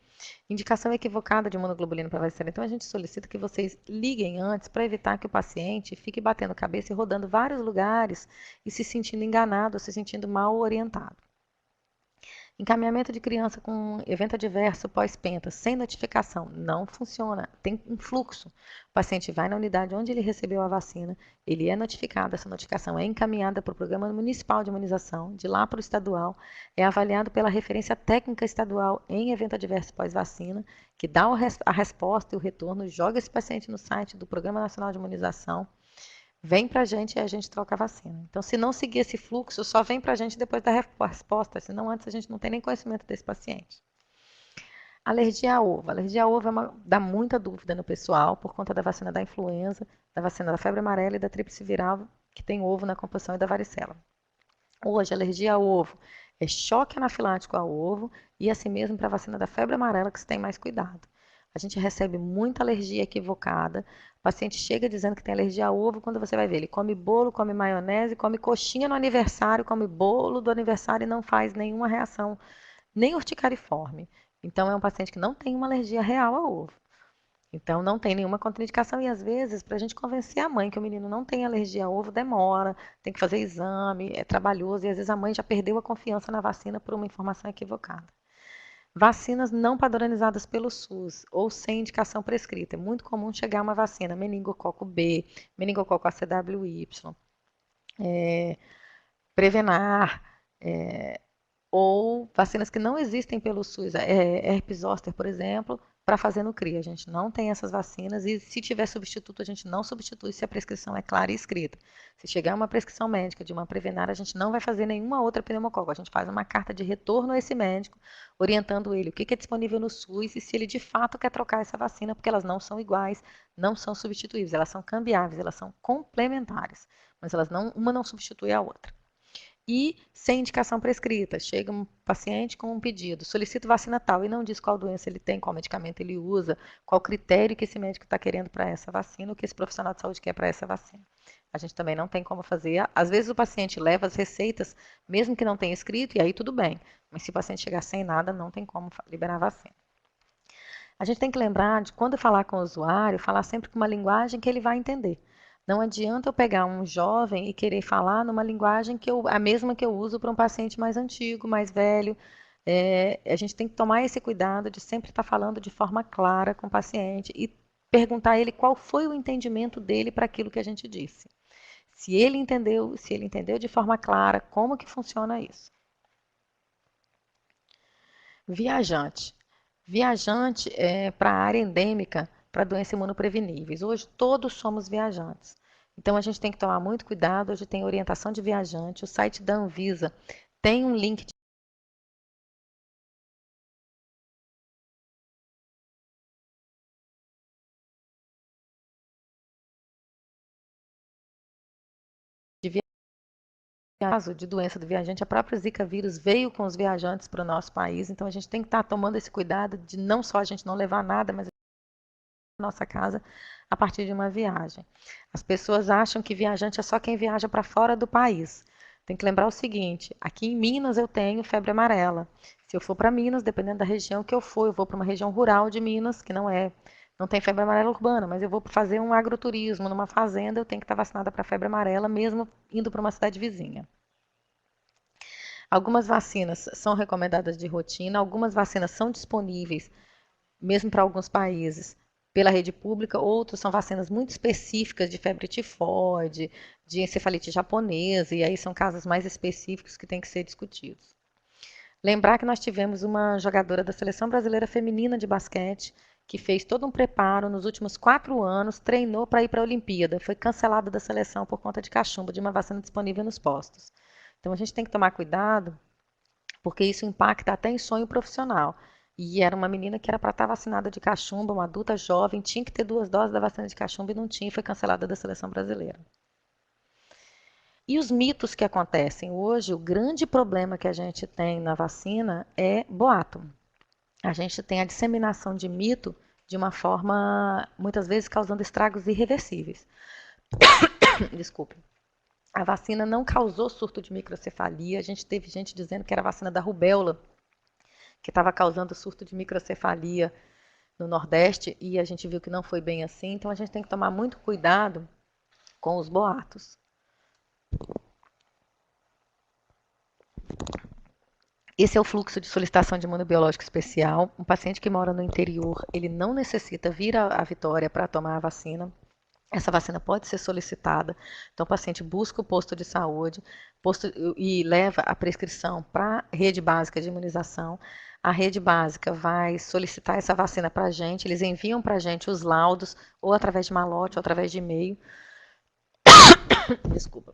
Indicação equivocada de imunoglobulina para varicela. Então, a gente solicita que vocês liguem antes para evitar que o paciente fique batendo cabeça e rodando vários lugares e se sentindo enganado, se sentindo mal orientado. Encaminhamento de criança com evento adverso pós-penta, sem notificação, não funciona. Tem um fluxo. O paciente vai na unidade onde ele recebeu a vacina, ele é notificado, essa notificação é encaminhada para o Programa Municipal de Imunização, de lá para o estadual, é avaliado pela referência técnica estadual em evento adverso pós-vacina, que dá a resposta e o retorno, joga esse paciente no site do Programa Nacional de Imunização, vem para a gente e a gente troca a vacina. Então, se não seguir esse fluxo, só vem para a gente depois da resposta, senão antes a gente não tem nem conhecimento desse paciente. Alergia a ovo. Alergia a ovo dá muita dúvida no pessoal por conta da vacina da influenza, da vacina da febre amarela e da tríplice viral, que tem ovo na composição, e da varicela. Hoje, alergia a ovo é choque anafilático ao ovo e assim mesmo para a vacina da febre amarela que se tem mais cuidado. A gente recebe muita alergia equivocada. O paciente chega dizendo que tem alergia a ovo, quando você vai ver, ele come bolo, come maionese, come coxinha no aniversário, come bolo do aniversário e não faz nenhuma reação, nem urticariforme. Então, é um paciente que não tem uma alergia real a ovo. Então, não tem nenhuma contraindicação e, às vezes, para a gente convencer a mãe que o menino não tem alergia a ovo, demora, tem que fazer exame, é trabalhoso e, às vezes, a mãe já perdeu a confiança na vacina por uma informação equivocada. Vacinas não padronizadas pelo SUS ou sem indicação prescrita. É muito comum chegar uma vacina meningococo B, meningococo ACWY, Prevenar, ou vacinas que não existem pelo SUS, herpes zoster, por exemplo, para fazer no CRI. A gente não tem essas vacinas e se tiver substituto, a gente não substitui se a prescrição é clara e escrita. Se chegar uma prescrição médica de uma Prevenar, a gente não vai fazer nenhuma outra pneumococo. A gente faz uma carta de retorno a esse médico, orientando ele o que é disponível no SUS e se ele de fato quer trocar essa vacina, porque elas não são iguais, não são substituíveis, elas são cambiáveis, elas são complementares, mas uma não substitui a outra. E sem indicação prescrita. Chega um paciente com um pedido, solicito vacina tal, e não diz qual doença ele tem, qual medicamento ele usa, qual critério que esse médico está querendo para essa vacina, o que esse profissional de saúde quer para essa vacina. A gente também não tem como fazer. Às vezes o paciente leva as receitas, mesmo que não tenha escrito, e aí tudo bem. Mas se o paciente chegar sem nada, não tem como liberar a vacina. A gente tem que lembrar de, quando falar com o usuário, falar sempre com uma linguagem que ele vai entender. Não adianta eu pegar um jovem e querer falar numa linguagem a mesma que eu uso para um paciente mais antigo, mais velho. A gente tem que tomar esse cuidado de sempre estar falando de forma clara com o paciente e perguntar a ele qual foi o entendimento dele para aquilo que a gente disse. Se ele entendeu de forma clara como que funciona isso. Viajante. Viajante para a área endêmica, para doenças imunopreveníveis. Hoje todos somos viajantes. Então a gente tem que tomar muito cuidado. Hoje tem orientação de viajante. O site da Anvisa tem um link de caso de doença do viajante, a própria Zika vírus veio com os viajantes para o nosso país, então a gente tem que estar tomando esse cuidado de não só a gente não levar nada, mas a nossa casa a partir de uma viagem. As pessoas acham que viajante é só quem viaja para fora do país. Tem que lembrar o seguinte, aqui em Minas eu tenho febre amarela. Se eu for para Minas, dependendo da região que eu for, eu vou para uma região rural de Minas, que não tem febre amarela urbana, mas eu vou fazer um agroturismo numa fazenda, eu tenho que estar vacinada para febre amarela, mesmo indo para uma cidade vizinha. Algumas vacinas são recomendadas de rotina, algumas vacinas são disponíveis, mesmo para alguns países, pela rede pública, outros são vacinas muito específicas de febre tifoide, de encefalite japonesa, e aí são casos mais específicos que têm que ser discutidos. Lembrar que nós tivemos uma jogadora da Seleção Brasileira Feminina de Basquete, que fez todo um preparo nos últimos 4 anos, treinou para ir para a Olimpíada, foi cancelada da seleção por conta de cachumba, de uma vacina disponível nos postos. Então a gente tem que tomar cuidado, porque isso impacta até em sonho profissional. E era uma menina que era para estar vacinada de cachumba, uma adulta jovem, tinha que ter 2 doses da vacina de cachumba e não tinha, e foi cancelada da seleção brasileira. E os mitos que acontecem hoje, o grande problema que a gente tem na vacina é boato. A gente tem a disseminação de mito de uma forma, muitas vezes, causando estragos irreversíveis. Desculpe. A vacina não causou surto de microcefalia. A gente teve gente dizendo que era a vacina da rubéola que estava causando surto de microcefalia no Nordeste, e a gente viu que não foi bem assim. Então a gente tem que tomar muito cuidado com os boatos. Esse é o fluxo de solicitação de imunobiológico especial. Um paciente que mora no interior, ele não necessita vir à Vitória para tomar a vacina. Essa vacina pode ser solicitada. Então, o paciente busca o posto de saúde e leva a prescrição para a rede básica de imunização. A rede básica vai solicitar essa vacina para a gente. Eles enviam para a gente os laudos, ou através de malote, ou através de e-mail. Desculpa.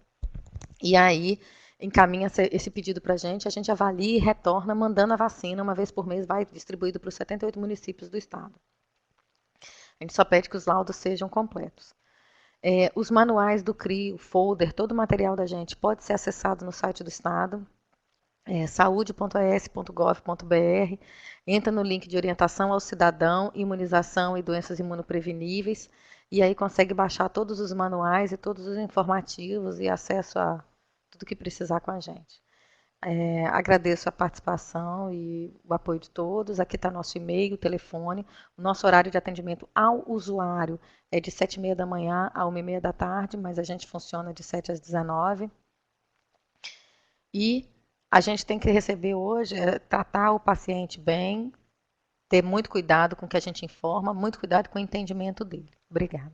E aí, encaminha esse pedido para a gente avalia e retorna mandando a vacina, uma vez por mês, vai distribuído para os 78 municípios do estado. A gente só pede que os laudos sejam completos. Os manuais do CRI, o folder, todo o material da gente pode ser acessado no site do estado, saude.es.gov.br, entra no link de orientação ao cidadão, imunização e doenças imunopreveníveis, e aí consegue baixar todos os manuais e todos os informativos e acesso a tudo que precisar com a gente. Agradeço a participação e o apoio de todos. Aqui está nosso e-mail, telefone. O nosso horário de atendimento ao usuário é de 7h30 da manhã a 1h30 da tarde, mas a gente funciona de 7 às 19. E a gente tem que receber hoje, tratar o paciente bem, ter muito cuidado com o que a gente informa, muito cuidado com o entendimento dele. Obrigada.